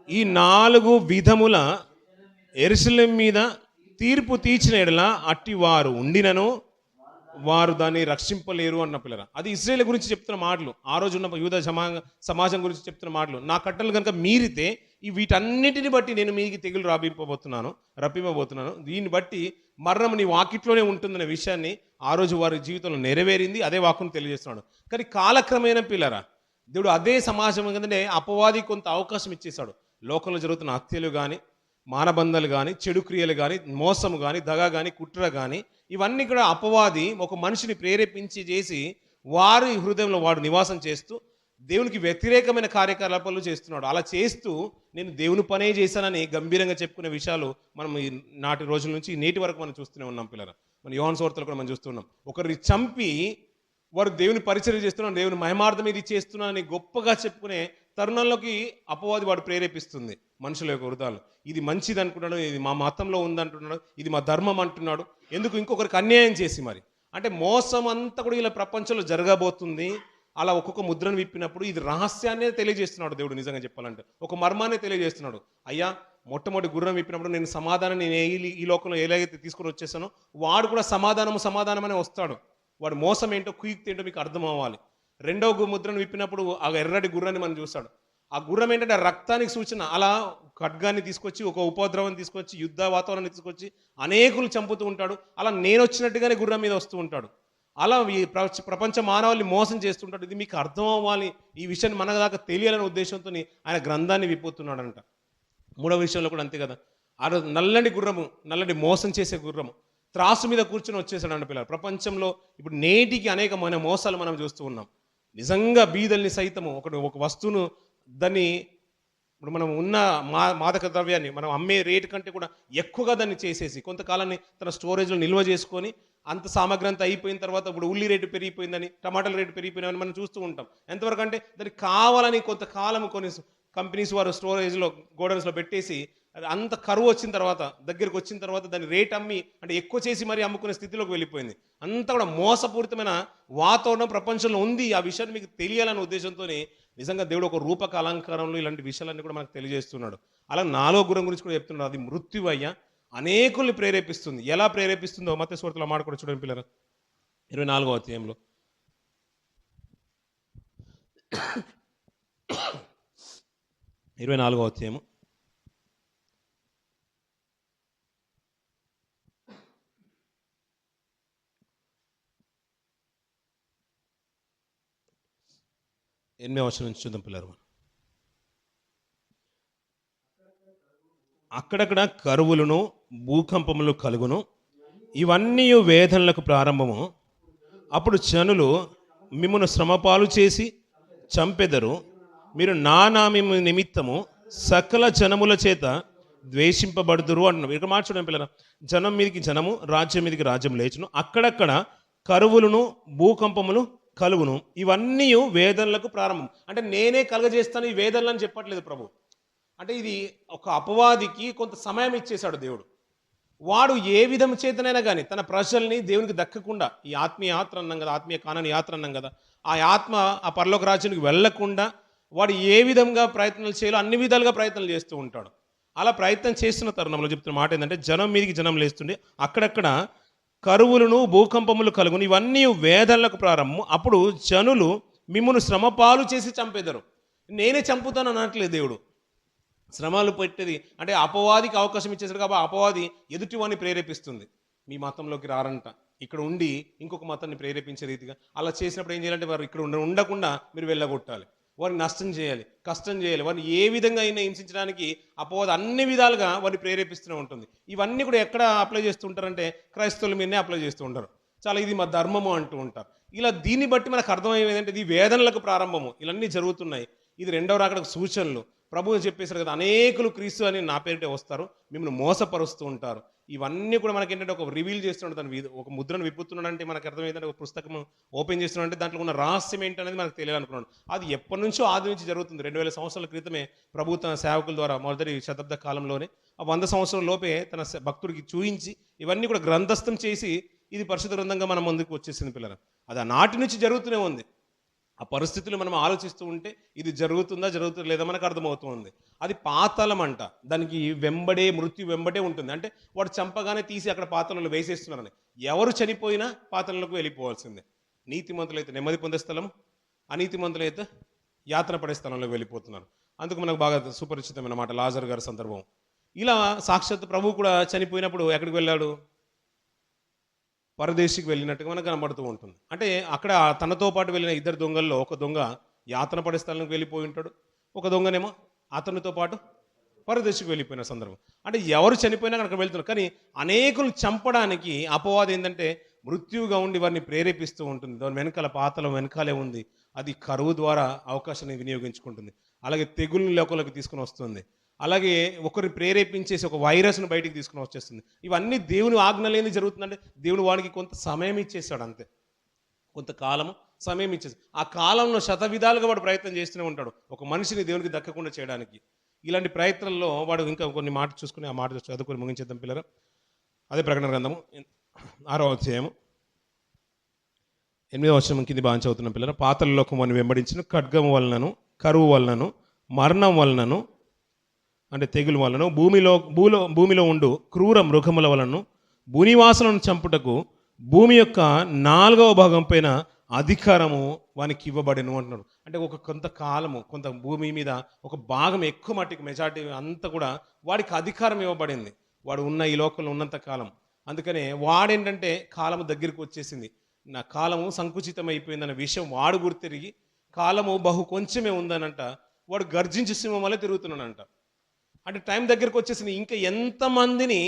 ఈ 4 విధముల యెరూషలేము మీద తీర్పు తీర్చిన ఎడల అట్టి వారు ఉండినను వారు దాన్ని రక్షింపలేరు అన్న పిల్లరా. అది ఇశ్రాయేలు గురించి చెప్తున్న మాటలు, ఆ రోజు ఉన్న యూద సమాజం గురించి చెప్తున్న మాటలు. నా కట్టలు కనుక మీరితే ఈ వీటన్నిటిని బట్టి నేను మీకు తెగులు రప్పింపబోతున్నాను. దీన్ని బట్టి మరణం నీ వాకిట్లోనే ఉంటుందనే విషయాన్ని ఆ రోజు వారి జీవితంలో నెరవేరింది. అదే వాక్కును తెలియజేస్తున్నాడు. కానీ కాలక్రమేణా పిల్లరా, దేవుడు అదే సమాజం కదంటే అపవాది కొంత అవకాశం ఇచ్చేశాడు. లోకంలో జరుగుతున్న హత్యలు కానీ, మానబంధాలు కానీ, చెడు క్రియలు కానీ, మోసము కానీ, దగ కానీ, కుట్ర కానీ, ఇవన్నీ కూడా అపవాది ఒక మనిషిని ప్రేరేపించి చేసి వారి హృదయంలో వాడు నివాసం చేస్తూ దేవునికి వ్యతిరేకమైన కార్యకలాపాలు చేస్తున్నాడు. అలా చేస్తూ నేను దేవుని పనే చేశానని గంభీరంగా చెప్పుకునే విషయాలు మనం ఈ నాటి రోజుల నుంచి నేటి వరకు మనం చూస్తూనే ఉన్నాం పిల్లరా. మన యోహాను సువార్తలో కూడా మనం చూస్తున్నాం. ఒకరిని చంపి వారు దేవుని పరిచర్య చేస్తున్నాను, దేవుని మహిమార్థం ఇది చేస్తున్నానని గొప్పగా చెప్పుకునే తరుణంలోకి అపవాది వాడు ప్రేరేపిస్తుంది మనుషుల యొక్క హృదయాలు. ఇది మంచిది అనుకుంటున్నాడు, ఇది మా మతంలో ఉందంటున్నాడు, ఇది మా ధర్మం అంటున్నాడు. ఎందుకు? ఇంకొకరికి అన్యాయం చేసి మరి. అంటే మోసం అంతా కూడా ఇలా ప్రపంచంలో జరగబోతుంది. అలా ఒక్కొక్క ముద్రను విప్పినప్పుడు ఇది రహస్యాన్నే తెలియజేస్తున్నాడు దేవుడు. నిజంగా చెప్పాలంటే ఒక మర్మాన్ని తెలియజేస్తున్నాడు. అయ్యా, మొట్టమొదటి గుర్రం విప్పినప్పుడు నేను సమాధానం, నేను ఈ లోకంలో ఎలాగైతే తీసుకొని వచ్చేసానో వాడు కూడా సమాధానమనే వస్తాడు. వాడు మోసం ఏంటో, కుయుక్తి ఏంటో మీకు అర్థం అవ్వాలి. రెండవ ముద్రను విప్పినప్పుడు ఆ ఎర్రటి గుర్రాన్ని మనం చూస్తాడు. ఆ గుర్రం ఏంటంటే రక్తానికి సూచన. అలా ఖడ్గాన్ని తీసుకొచ్చి, ఒక ఉపద్రవాన్ని తీసుకొచ్చి, యుద్ధ వాతావరణాన్ని తీసుకొచ్చి అనేకులు చంపుతూ ఉంటాడు. అలా నేను వచ్చినట్టుగానే గుర్రం మీద వస్తూ ఉంటాడు. అలా ఈ ప్రపంచ మానవాళిని మోసం చేస్తుంటాడు. ఇది మీకు అర్థం అవ్వాలి, ఈ విషయాన్ని మన దాకా తెలియాలనే ఉద్దేశంతో ఆయన గ్రంథాన్ని విప్పుతున్నాడంట. మూడవ విషయంలో కూడా అంతే కదా. ఆ రోజు నల్లటి గుర్రము, నల్లటి మోసం చేసే గుర్రము త్రాసు మీద కూర్చొని వచ్చేసాడు పిల్లలు. ప్రపంచంలో ఇప్పుడు నేటికి అనేకమైన మోసాలు మనం చూస్తూ ఉన్నాం. నిజంగా బీదల్ని సైతము ఒక వస్తువును దాన్ని ఇప్పుడు మనం ఉన్న మాదక ద్రవ్యాన్ని మనం అమ్మే రేటు కంటే కూడా ఎక్కువగా దాన్ని చేసేసి కొంతకాలాన్ని తన స్టోరేజ్లో నిల్వ చేసుకొని అంత సామగ్రి అంతా అయిపోయిన తర్వాత ఇప్పుడు ఉల్లి రేటు పెరిగిపోయిందని, టమాటాల రేటు పెరిగిపోయిందని మనం చూస్తూ ఉంటాం. ఎంతవరకు అంటే దానికి కావాలని కొంతకాలం కొన్ని కంపెనీస్ వారు స్టోరేజ్లో గోడౌన్స్లో పెట్టేసి అంత కరువు వచ్చిన తర్వాత, దగ్గరికి వచ్చిన తర్వాత దాన్ని రేట్ అమ్మి అంటే ఎక్కువ చేసి మరీ అమ్ముకునే స్థితిలోకి వెళ్ళిపోయింది. అంతా కూడా మోసపూరితమైన వాతావరణం ప్రపంచంలో ఉంది. ఆ విషయాన్ని మీకు తెలియాలనే ఉద్దేశంతో నిజంగా దేవుడు ఒక రూపక అలంకారంలో ఇలాంటి విషయాలన్నీ కూడా మనకు తెలియజేస్తున్నాడు. అలా 4వ గుర్రం గురించి కూడా చెప్తున్నాడు. అది మృత్యువయ్య అనేకుల్ని ప్రేరేపిస్తుంది. ఎలా ప్రేరేపిస్తుందో మత్తయి సువార్తలో మాట కూడా చూడండి పిల్లలు. 24వ అధ్యాయంలో 24వ అధ్యాయము 8వ వచనం నుంచి చూద్దాం పిల్లలు. అక్కడక్కడ కరువులను భూకంపములు కలుగును, ఇవన్నీ వేదనలకు ప్రారంభము. అప్పుడు జనులు మిమ్మును శ్రమపాలు చేసి చంపెదరు. మీరు నా నామము నిమిత్తము సకల జనముల చేత ద్వేషింపబడుదురు అంటున్నారు. ఇక్కడ మార్చడం పిల్లల, జనం మీదకి జనము, రాజ్యం మీదకి రాజ్యం లేచును. అక్కడక్కడ కరువులను భూకంపములు కలుగును, ఇవన్నీ వేదనలకు ప్రారంభం. అంటే నేనే కలుగజేస్తాను ఈ వేదనలు అని చెప్పట్లేదు ప్రభు. అంటే ఇది ఒక అపవాదికి కొంత సమయం ఇచ్చేశాడు దేవుడు. వాడు ఏ విధం చేతనైనా కానీ తన ప్రజల్ని దేవునికి దక్కకుండా, ఈ ఆత్మీయ యాత్ర అన్నాం కదా, ఆత్మీయ కానాని యాత్ర అన్నాం కదా, ఆ ఆత్మ ఆ పరలోక రాజ్యానికి వెళ్లకుండా వాడు ఏ విధంగా ప్రయత్నాలు చేయాలో అన్ని విధాలుగా ప్రయత్నాలు చేస్తూ ఉంటాడు. అలా ప్రయత్నం చేస్తున్న తరుణంలో చెప్తున్న మాట ఏంటంటే, జనం మీదికి జనం లేస్తుండే, అక్కడక్కడ కరువులను భూకంపములు కలుగును, ఇవన్నీ వేదనలకు ప్రారంభం. అప్పుడు జనులు మిమ్మును శ్రమపాలు చేసి చంపేదరు. నేనే చంపుతాను అనట్లేదు దేవుడు. శ్రమలు పెట్టేది అంటే అపవాదికి అవకాశం ఇచ్చేసాడు కాబట్టి అపవాది ఎదుటివాడిని ప్రేరేపిస్తుంది. మీ మతంలోకి రారంట, ఇక్కడ ఉండి ఇంకొక మతాన్ని ప్రేరేపించే రీతిగా అలా చేసినప్పుడు ఏం చేయాలంటే వారు ఇక్కడ ఉండకుండా మీరు వెళ్ళగొట్టాలి, వారిని నష్టం చేయాలి, కష్టం చేయాలి, వారిని ఏ విధంగా అయినా హింసించడానికి అపవాది అన్ని విధాలుగా వారిని ప్రేరేపిస్తూనే ఉంటుంది. ఇవన్నీ కూడా ఎక్కడ అప్లై చేస్తూ ఉంటారంటే క్రైస్తవుల మీదనే అప్లై చేస్తూ ఉంటారు. చాలా ఇది మా ధర్మము అంటూ ఉంటారు. ఇలా దీన్ని బట్టి మనకు అర్థమయ్యేది ఏంటంటే ఇది వేదనలకు ప్రారంభము, ఇవన్నీ జరుగుతున్నాయి. ఇది రెండవ రాకడకు సూచనలు. ప్రభువు చెప్పేశారు కదా, అనేకులు క్రీస్తు అని నా పేరిటే వస్తారు, మిమ్మల్ని మోసపరుస్తూ ఉంటారు. ఇవన్నీ కూడా మనకి ఏంటంటే ఒక రివీల్ చేస్తున్నాడు, దాని ఒక ముద్రను విప్పుతున్నాడు. అంటే మనకు అర్థమైందంటే ఒక పుస్తకం ఓపెన్ చేస్తున్నాడు అంటే దాంట్లో ఉన్న రహస్యం ఏంటనేది మనకు తెలియాలనుకున్నాడు. అది ఎప్పటి నుంచో ఆది నుంచి జరుగుతుంది. 2000 సంవత్సరాల క్రితమే ప్రభు తన సేవకుల ద్వారా మొదటి శతాబ్ద కాలంలోనే ఆ 100 సంవత్సరాల లోపే తన భక్తుడికి చూయించి ఇవన్నీ కూడా గ్రంథస్థం చేసి ఇది పరిశుద్ధ గ్రంథంగా మన ముందుకు వచ్చేసింది పిల్లలు. అది నాటి నుంచి జరుగుతూనే ఉంది. ఆ పరిస్థితులు మనం ఆలోచిస్తూ ఉంటే ఇది జరుగుతుందా లేదా మనకు అర్థమవుతుంది. అది పాతాళం అంట. దానికి మృత్యు వెంబడే ఉంటుంది. అంటే వాడు చంపగానే తీసి అక్కడ పాతాళంలో వేసేస్తున్నారని. ఎవరు చనిపోయినా పాతాళంలోకి వెళ్ళిపోవాల్సిందే. నీతిమంతులైతే నెమ్మది పొందే స్థలం, అనీతిమంతులైతే యాతన పడే స్థలంలోకి వెళ్ళిపోతున్నారు. అందుకు మనకు బాగా సుపరిచితమైన మాట లాజర్ గారి సందర్భం. ఇలా సాక్షాత్ ప్రభువు కూడా చనిపోయినప్పుడు ఎక్కడికి వెళ్ళాడు? పరదేశికి వెళ్ళినట్టుగా మనకు కనబడుతూ ఉంటుంది. అంటే అక్కడ తనతో పాటు వెళ్ళిన ఇద్దరు దొంగల్లో ఒక దొంగ యాతన పడే స్థలానికి వెళ్ళిపోయి ఉంటాడు, ఒక దొంగనేమో అతనితో పాటు పరదేశికి వెళ్ళిపోయిన సందర్భం. అంటే ఎవరు చనిపోయినా అక్కడ వెళ్తున్నారు. కానీ అనేకులు చంపడానికి అపవాదం ఏంటంటే మృత్యువుగా ఉండి వారిని ప్రేరేపిస్తూ ఉంటుంది. దాని వెనకాల పాతలం వెనకాలే ఉంది. అది కరువు ద్వారా అవకాశాన్ని వినియోగించుకుంటుంది. అలాగే తెగుళ్ళని లోకంలోకి తీసుకుని వస్తుంది. అలాగే ఒకరిని ప్రేరేపించేసి ఒక వైరస్ను బయటికి తీసుకుని వచ్చేస్తుంది. ఇవన్నీ దేవుని ఆజ్ఞ లేని జరుగుతుందంటే దేవుడు వాడికి కొంత సమయం ఇచ్చేస్తాడు, అంతే. కొంతకాలము సమయం ఇచ్చేసి ఆ కాలంలో శతవిధాలుగా వాడు ప్రయత్నం చేస్తూనే ఉంటాడు ఒక మనిషిని దేవునికి దక్కకుండా చేయడానికి. ఇలాంటి ప్రయత్నంలో వాడు ఇంకా కొన్ని మాట చూసుకుని ఆ మాట చదువుకొని ముగించేద్దాం పిల్లలు. అదే ప్రకటన గ్రంథము 6వ అధ్యాయము 8వ వచనం కింది బాగా చదువుతున్న పిల్లలు. పాతాళ లోకమును వెంబడించిన ఖడ్గం వలనను, కరువు వలనను, మరణం వలనను, అంటే తెగులు వలన, భూమిలో ఉండు క్రూర మృగముల వలన, భూనివాసులను చంపుటకు భూమి యొక్క 4వ భాగం పైన అధికారము వానికి ఇవ్వబడిను అంటున్నాడు. అంటే కొంతకాలము కొంత భూమి మీద ఒక భాగం ఎక్కువ మట్టికి మెజారిటీ అంతా కూడా వాడికి అధికారం ఇవ్వబడింది. వాడు ఉన్న ఈ లోకంలో ఉన్నంత కాలం. అందుకనే వాడేంటంటే కాలము దగ్గరికి వచ్చేసింది, నా కాలము సంకుచితం అయిపోయిందన్న విషయం వాడు గుర్తిరిగి కాలము బహు కొంచెమే ఉందనంట వాడు గర్జించి సింహం వల్ల తిరుగుతున్నాడంట. అంటే టైం దగ్గరకు వచ్చేసింది. ఇంకా ఎంతమందిని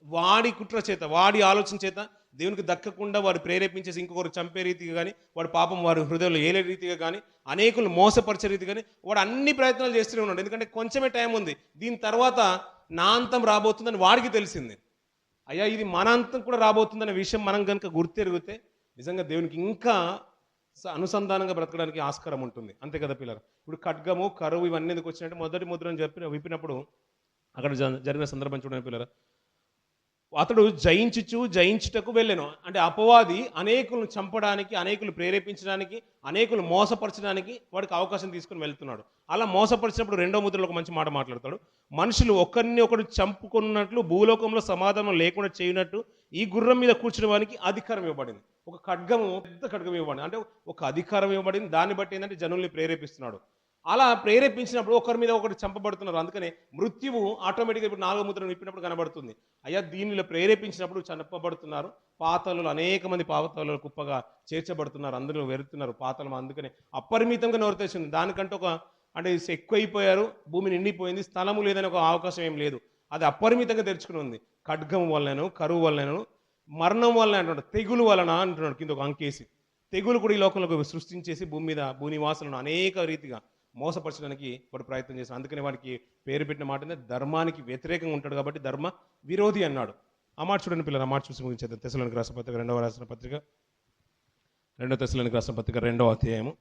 వాడి కుట్ర చేత, వాడి ఆలోచన చేత దేవునికి దక్కకుండా వాడు ప్రేరేపించేసి ఇంకొకరు చంపే రీతిగా కానీ, వాడు పాపం వారి హృదయంలో ఏలే రీతిగా కానీ, అనేకులు మోసపరిచే రీతి కానీ వాడు అన్ని ప్రయత్నాలు చేస్తూనే ఉన్నాడు. ఎందుకంటే కొంచెమే టైం ఉంది, దీని తర్వాత నా అంతం రాబోతుందని వాడికి తెలిసింది. అయ్యా ఇది మన అంతం కూడా రాబోతుందనే విషయం మనం కనుక గుర్తెరిగితే నిజంగా దేవునికి ఇంకా అనుసంధానంగా బ్రతకడానికి ఆస్కారం ఉంటుంది. అంతే కదా పిల్లలు. ఇప్పుడు ఖడ్గము, కరువు ఇవన్నీ ఎందుకు వచ్చినట్టు మొదటి ముద్రను విప్పినప్పుడు అక్కడ జరిగిన సందర్భం చూడండి పిల్లలు. అతడు జయించుటకు వెళ్ళాను. అంటే అపవాది అనేకులను చంపడానికి, అనేకులు ప్రేరేపించడానికి, అనేకులు మోసపరచడానికి వాడికి అవకాశం తీసుకుని వెళ్తున్నాడు. అలా మోసపరిచినప్పుడు 2వ ముద్రలో ఒక మంచి మాట మాట్లాడతాడు. మనుషులు ఒకరిని ఒకరు చంపుకున్నట్లు, భూలోకంలో సమాధానం లేకుండా చేయనట్టు ఈ గుర్రం మీద కూర్చునే వానికి అధికారం ఇవ్వబడింది. ఒక ఖడ్గము, పెద్ద ఖడ్గం ఇవ్వబడింది. అంటే ఒక అధికారం ఇవ్వబడింది. దాన్ని బట్టి ఏంటంటే జనుల్ని ప్రేరేపిస్తున్నాడు. అలా ప్రేరేపించినప్పుడు ఒకరి మీద ఒకటి చంపబడుతున్నారు. అందుకనే మృత్యువు ఆటోమేటిక్గా ఇప్పుడు 4వ ముద్రను విప్పినప్పుడు కనబడుతుంది. అయ్యా దీనిలో ప్రేరేపించినప్పుడు చంపబడుతున్నారు. పాతాళంలో అనేక మంది పాతాళంలో కుప్పగా చేర్చబడుతున్నారు, అందులో వెరుతున్నారు పాతాళం. అందుకనే అపరిమితంగా నోరు తెచ్చింది. దానికంటే అంటే ఎక్కువైపోయారు, భూమి నిండిపోయింది, స్థలము లేదని ఒక అవకాశం ఏం లేదు. అది అపరిమితంగా తెరుచుకుని ఉంది. ఖడ్గం వలనను, కరువు వలనను, మరణం వలన అంటున్నాడు, తెగులు వలన అంటున్నాడు కింద ఒక అంకేసి. తెగులు కూడా ఈ లోకంలో సృష్టించేసి భూమి మీద భూనివాసులను అనేక రీతిగా మోసపరచడానికి వాడు ప్రయత్నం చేశాడు. అందుకని వాడికి పేరు పెట్టిన మాట ధర్మానికి వ్యతిరేకంగా ఉంటాడు కాబట్టి ధర్మ విరోధి అన్నాడు. ఆ మాట చూడండి పిల్లలు. ఆ మాట చూసి ముగించేద్దాం. తెస్సలోనికి రాసిన పత్రిక 2వ తెస్సలోనికి రాసిన పత్రిక 2వ అధ్యాయము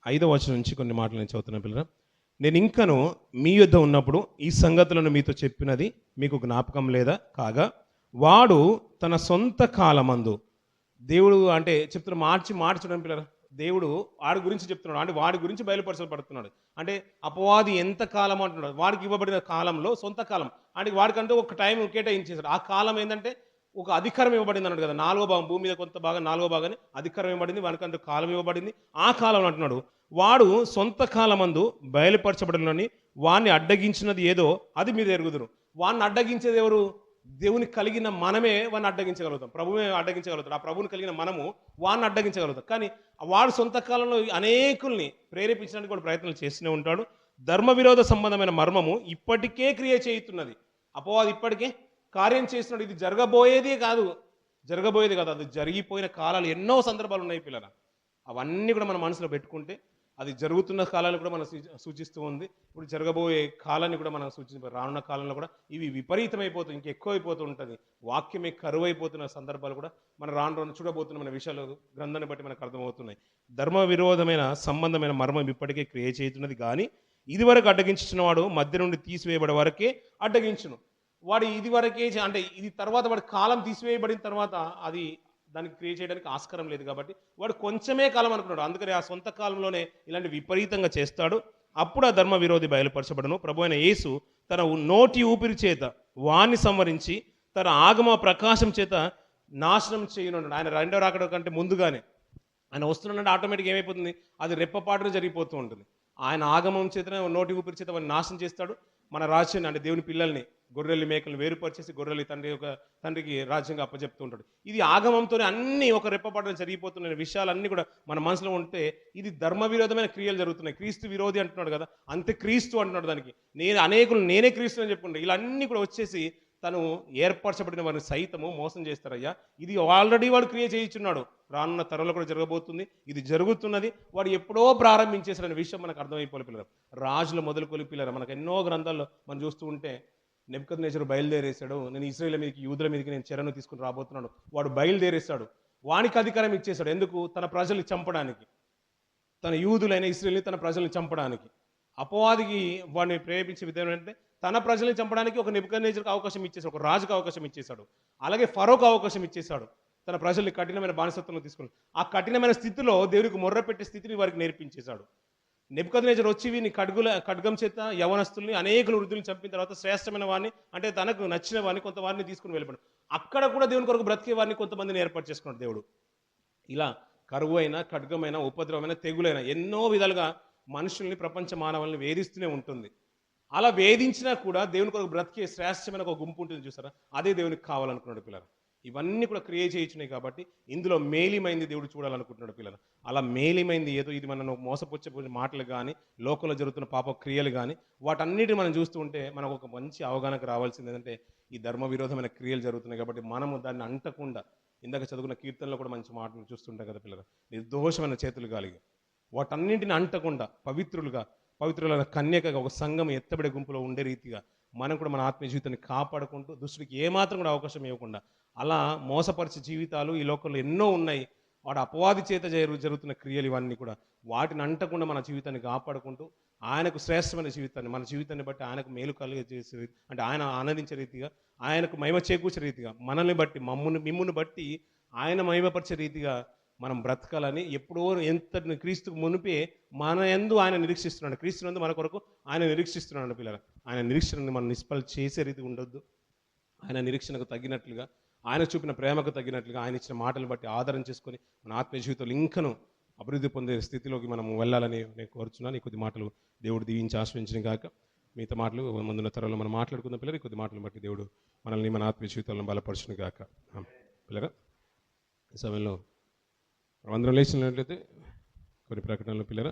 5వ వచనం నుంచి కొన్ని మాటలు నేను చదువుతున్నాను పిల్లలు. నేను ఇంకను మీ యొద్ద ఉన్నప్పుడు ఈ సంగతులను మీతో చెప్పినది మీకు జ్ఞాపకం లేదా? కాగా వాడు తన సొంత కాలమందు, దేవుడు అంటే చెప్తున్న మార్చి చూడండి పిల్లలు. దేవుడు వాడి గురించి చెప్తున్నాడు, అంటే వాడి గురించి బయలుపరచబడుతున్నాడు. అంటే అపవాది ఎంత కాలం అంటున్నాడు, వాడికి ఇవ్వబడిన కాలంలో సొంత కాలం, అంటే వాడికంటూ ఒక టైం కేటాయించేశాడు. ఆ కాలం ఏంటంటే ఒక అధికారం ఇవ్వబడింది అన్నాడు కదా. 4వ భాగం, భూమి మీద కొంత భాగం 4వ భాగాన్ని అధికారం ఇవ్వబడింది, వాడికంటూ కాలం ఇవ్వబడింది. ఆ కాలం అంటున్నాడు వాడు సొంత కాలమందు బయలుపరచబడినని వాడిని అడ్డగించినది ఏదో అది మీరు ఎరుగుదురు. వాడిని అడ్డగించేది ఎవరు? దేవుని కలిగిన మనమే వాడిని అడ్డగించగలుగుతాం, ప్రభువే అడ్డగించగలుగుతాడు. ఆ ప్రభువుని కలిగిన మనము వాడిని అడ్డగించగలుగుతాం. కానీ వాడు సొంత కాలంలో అనేకుల్ని ప్రేరేపించడానికి కూడా ప్రయత్నాలు చేస్తూనే ఉంటాడు. ధర్మ విరోధ సంబంధమైన మర్మము ఇప్పటికే క్రియ చేయుతున్నది. అపవాది ఇప్పటికే కార్యం చేస్తున్నాడు. ఇది జరగబోయేది కాదు, అది జరిగిపోయిన కాలాలు ఎన్నో సందర్భాలు ఉన్నాయి పిల్లల. అవన్నీ కూడా మన మనసులో పెట్టుకుంటే అది జరుగుతున్న కాలాలు కూడా మనం సూచిస్తూ ఉంది. ఇప్పుడు జరగబోయే కాలాన్ని కూడా మనం సూచిస్తూ, రానున్న కాలంలో కూడా ఇవి విపరీతమైపోతుంది, ఇంకెక్కువైపోతూ ఉంటుంది. వాక్యమే కరువైపోతున్న సందర్భాలు కూడా మనం రాను చూడబోతున్న మన విషయాలు గ్రంథాన్ని బట్టి మనకు అర్థమవుతున్నాయి. ధర్మ విరోధమైన సంబంధమైన మర్మం ఇప్పటికే క్రియ చేస్తున్నది కానీ ఇది వరకు అడ్డగించిన వాడు మధ్య నుండి తీసివేయబడే వరకే అడ్డగించును. వాడు ఇది వరకే అంటే ఇది తర్వాత వాడి కాలం తీసివేయబడిన తర్వాత అది దానికి క్రియేట్ చేయడానికి ఆస్కారం లేదు కాబట్టి వాడు కొంచెమే కాలం అనుకున్నాడు. అందుకని ఆ సొంత కాలంలోనే ఇలాంటి విపరీతంగా చేస్తాడు. అప్పుడు ఆ ధర్మ విరోధి బయలుపరచబడను. ప్రభు అయిన యేసు తన నోటి ఊపిరి చేత వాణ్ణి సంవరించి తన ఆగమ ప్రకాశం చేత నాశనం చేయనున్నాడు. ఆయన రెండో రాకడ కంటే ముందుగానే ఆయన వస్తున్నాడంటే ఆటోమేటిక్ ఏమైపోతుంది, అది రెప్పపాటున జరిగిపోతూ ఉంటుంది. ఆయన ఆగమం చేతనే నోటి ఊపిరి చేత వాడిని నాశనం చేస్తాడు. మన రాజ్యాన్ని అంటే దేవుని పిల్లల్ని గొర్రెల్ని మేకలను వేరుపరిచేసి గొర్రెలు తండ్రికి రాజ్యంగా అప్పచెప్తూ ఉంటాడు. ఇది ఆగమంతోనే అన్ని ఒక రెప్పపాటున జరిగిపోతున్న విషయాలన్నీ కూడా మన మనసులో ఉంటే ఇది ధర్మ విరోధమైన క్రియలు జరుగుతున్నాయి. క్రీస్తు విరోధి అంటున్నాడు కదా, అంతే క్రీస్తు అంటున్నాడు. దానికి నేనే క్రీస్తు అని చెప్పుకుంటా. ఇలా అన్నీ కూడా వచ్చేసి తను ఏర్పరచబడిన వారిని సైతము మోసం చేస్తారయ్యా. ఇది ఆల్రెడీ వాడు క్రియేట్ చేయించున్నాడు, రానున్న తరంలో కూడా జరగబోతుంది, ఇది జరుగుతున్నది. వాడు ఎప్పుడో ప్రారంభించేసారనే విషయం మనకు అర్థమైపోలే పిల్లలు. రాజులు మొదలుకొని పిల్లలు మనకు ఎన్నో గ్రంథాల్లో మనం చూస్తూ ఉంటే నెబుకద్నెజరు బయలుదేరేశాడు, నేను ఇశ్రాయేలు మీదకి యూదుల మీదకి నేను చెరను తీసుకుని రాబోతున్నాడు. వాడు బయలుదేరేశాడు, వానికి అధికారం ఇచ్చేశాడు. ఎందుకు? తన ప్రజల్ని చంపడానికి, తన యూదులైన ఇశ్రాయేలుని తన ప్రజల్ని చంపడానికి. అపవాదికి వాడిని ప్రేరేపించే విధానం అంటే తన ప్రజల్ని చంపడానికి ఒక నెబుకద్నెజరుకు అవకాశం ఇచ్చేశాడు, ఒక రాజుకు అవకాశం ఇచ్చేశాడు, అలాగే ఫరోకు అవకాశం ఇచ్చేశాడు. తన ప్రజల్ని కఠినమైన బానిసత్వంలో తీసుకుని ఆ కఠినమైన స్థితిలో దేవునికి మొర్ర పెట్టే స్థితిని వారికి నేర్పించేశాడు. నెబుకద్నెజరు వచ్చి వీని ఖడ్గం చేత యవనస్తుల్ని అనేకులు వృద్ధుల్ని చంపిన తర్వాత శ్రేష్టమైన వాడిని అంటే తనకు నచ్చిన వాడిని కొంతవారిని తీసుకుని వెళ్ళిపోయాడు. అక్కడ కూడా దేవుని కొరకు బ్రతికే వారిని కొంతమందిని ఏర్పాటు చేసుకున్నాడు దేవుడు. ఇలా కరువు అయినా, ఖడ్గమైన, ఉపద్రవమైన, తెగులైన ఎన్నో విధాలుగా మనుషుల్ని, ప్రపంచ మానవుల్ని వేధిస్తూనే ఉంటుంది. అలా వేధించినా కూడా దేవుని కొరకు బ్రతికే శ్రేష్టమైన ఒక గుంపు ఉంటుంది చూసారా, అదే దేవునికి కావాలనుకున్నాడు పిల్లలు. ఇవన్నీ కూడా క్రియేట్ చేయించినాయి కాబట్టి ఇందులో మేలిమైంది దేవుడు చూడాలనుకుంటున్నాడు పిల్లలు. అలా మేలిమైంది ఏదో ఇది మనం మోసపుచ్చే మాటలు కానీ, లోకంలో జరుగుతున్న పాప క్రియలు కానీ, వాటన్నిటిని మనం చూస్తూ ఉంటే మనకు ఒక మంచి అవగాహనకు రావాల్సింది ఏంటంటే ఈ ధర్మ విరోధమైన క్రియలు జరుగుతున్నాయి కాబట్టి మనము దాన్ని అంటకుండా, ఇందాక చదువుకున్న కీర్తనలో కూడా మంచి మాటలు చూస్తుంటాం కదా పిల్లలు, నిర్దోషమైన చేతులు కలిగి వాటన్నింటిని అంటకుండా పవిత్రులైన కన్యకగా ఒక సంఘం ఎత్తబడే గుంపులో ఉండే రీతిగా మనం కూడా మన ఆత్మీయ జీవితాన్ని కాపాడుకుంటూ దుష్టుడికి ఏమాత్రం కూడా అవకాశం ఇవ్వకుండా, అలా మోసపరిచే జీవితాలు ఈ లోకంలో ఎన్నో ఉన్నాయి. వాడు అపవాది చేత జరుగుతున్న క్రియలు ఇవన్నీ కూడా వాటిని అంటకుండా మన జీవితాన్ని కాపాడుకుంటూ ఆయనకు శ్రేష్టమైన జీవితాన్ని, మన జీవితాన్ని బట్టి ఆయనకు మేలు కలిగజేసే అంటే ఆయన ఆనందించే రీతిగా, ఆయనకు మహిమ చేకూర్చే రీతిగా, మనల్ని బట్టి మిమ్ముని బట్టి ఆయన మహిమపరిచే రీతిగా మనం బ్రతకాలని ఎప్పుడో ఎంత క్రీస్తుకు మునిపే మన యందు ఆయన నిరీక్షిస్తున్నాడు. క్రీస్తునందు మన కొరకు ఆయన నిరీక్షిస్తున్నాడు పిల్లలు. ఆయన నిరీక్షణను మనం నిష్ఫలం చేసే రీతి ఉండొద్దు. ఆయన నిరీక్షణకు తగినట్లుగా, ఆయన చూపిన ప్రేమకు తగినట్లుగా, ఆయన ఇచ్చిన మాటలు బట్టి ఆధారం చేసుకొని మన ఆత్మీయ జీవితంలో ఇంకను అభివృద్ధి పొందే స్థితిలోకి మనం వెళ్ళాలని నేను కోరుచున్నాను. ఈ కొద్ది మాటలు దేవుడు దీవించి ఆశ్రయించిన కాక మిగతా మాటలు ముందున్న తరంలో మనం మాట్లాడుకున్న పిల్లలు, కొద్ది మాటలను బట్టి దేవుడు మనల్ని మన ఆత్మీయ జీవితాలను బలపరచును కాక. పిల్లగా ఈ సమయంలో అందరం లేచినట్లయితే కొన్ని ప్రకటనలు పిల్లరా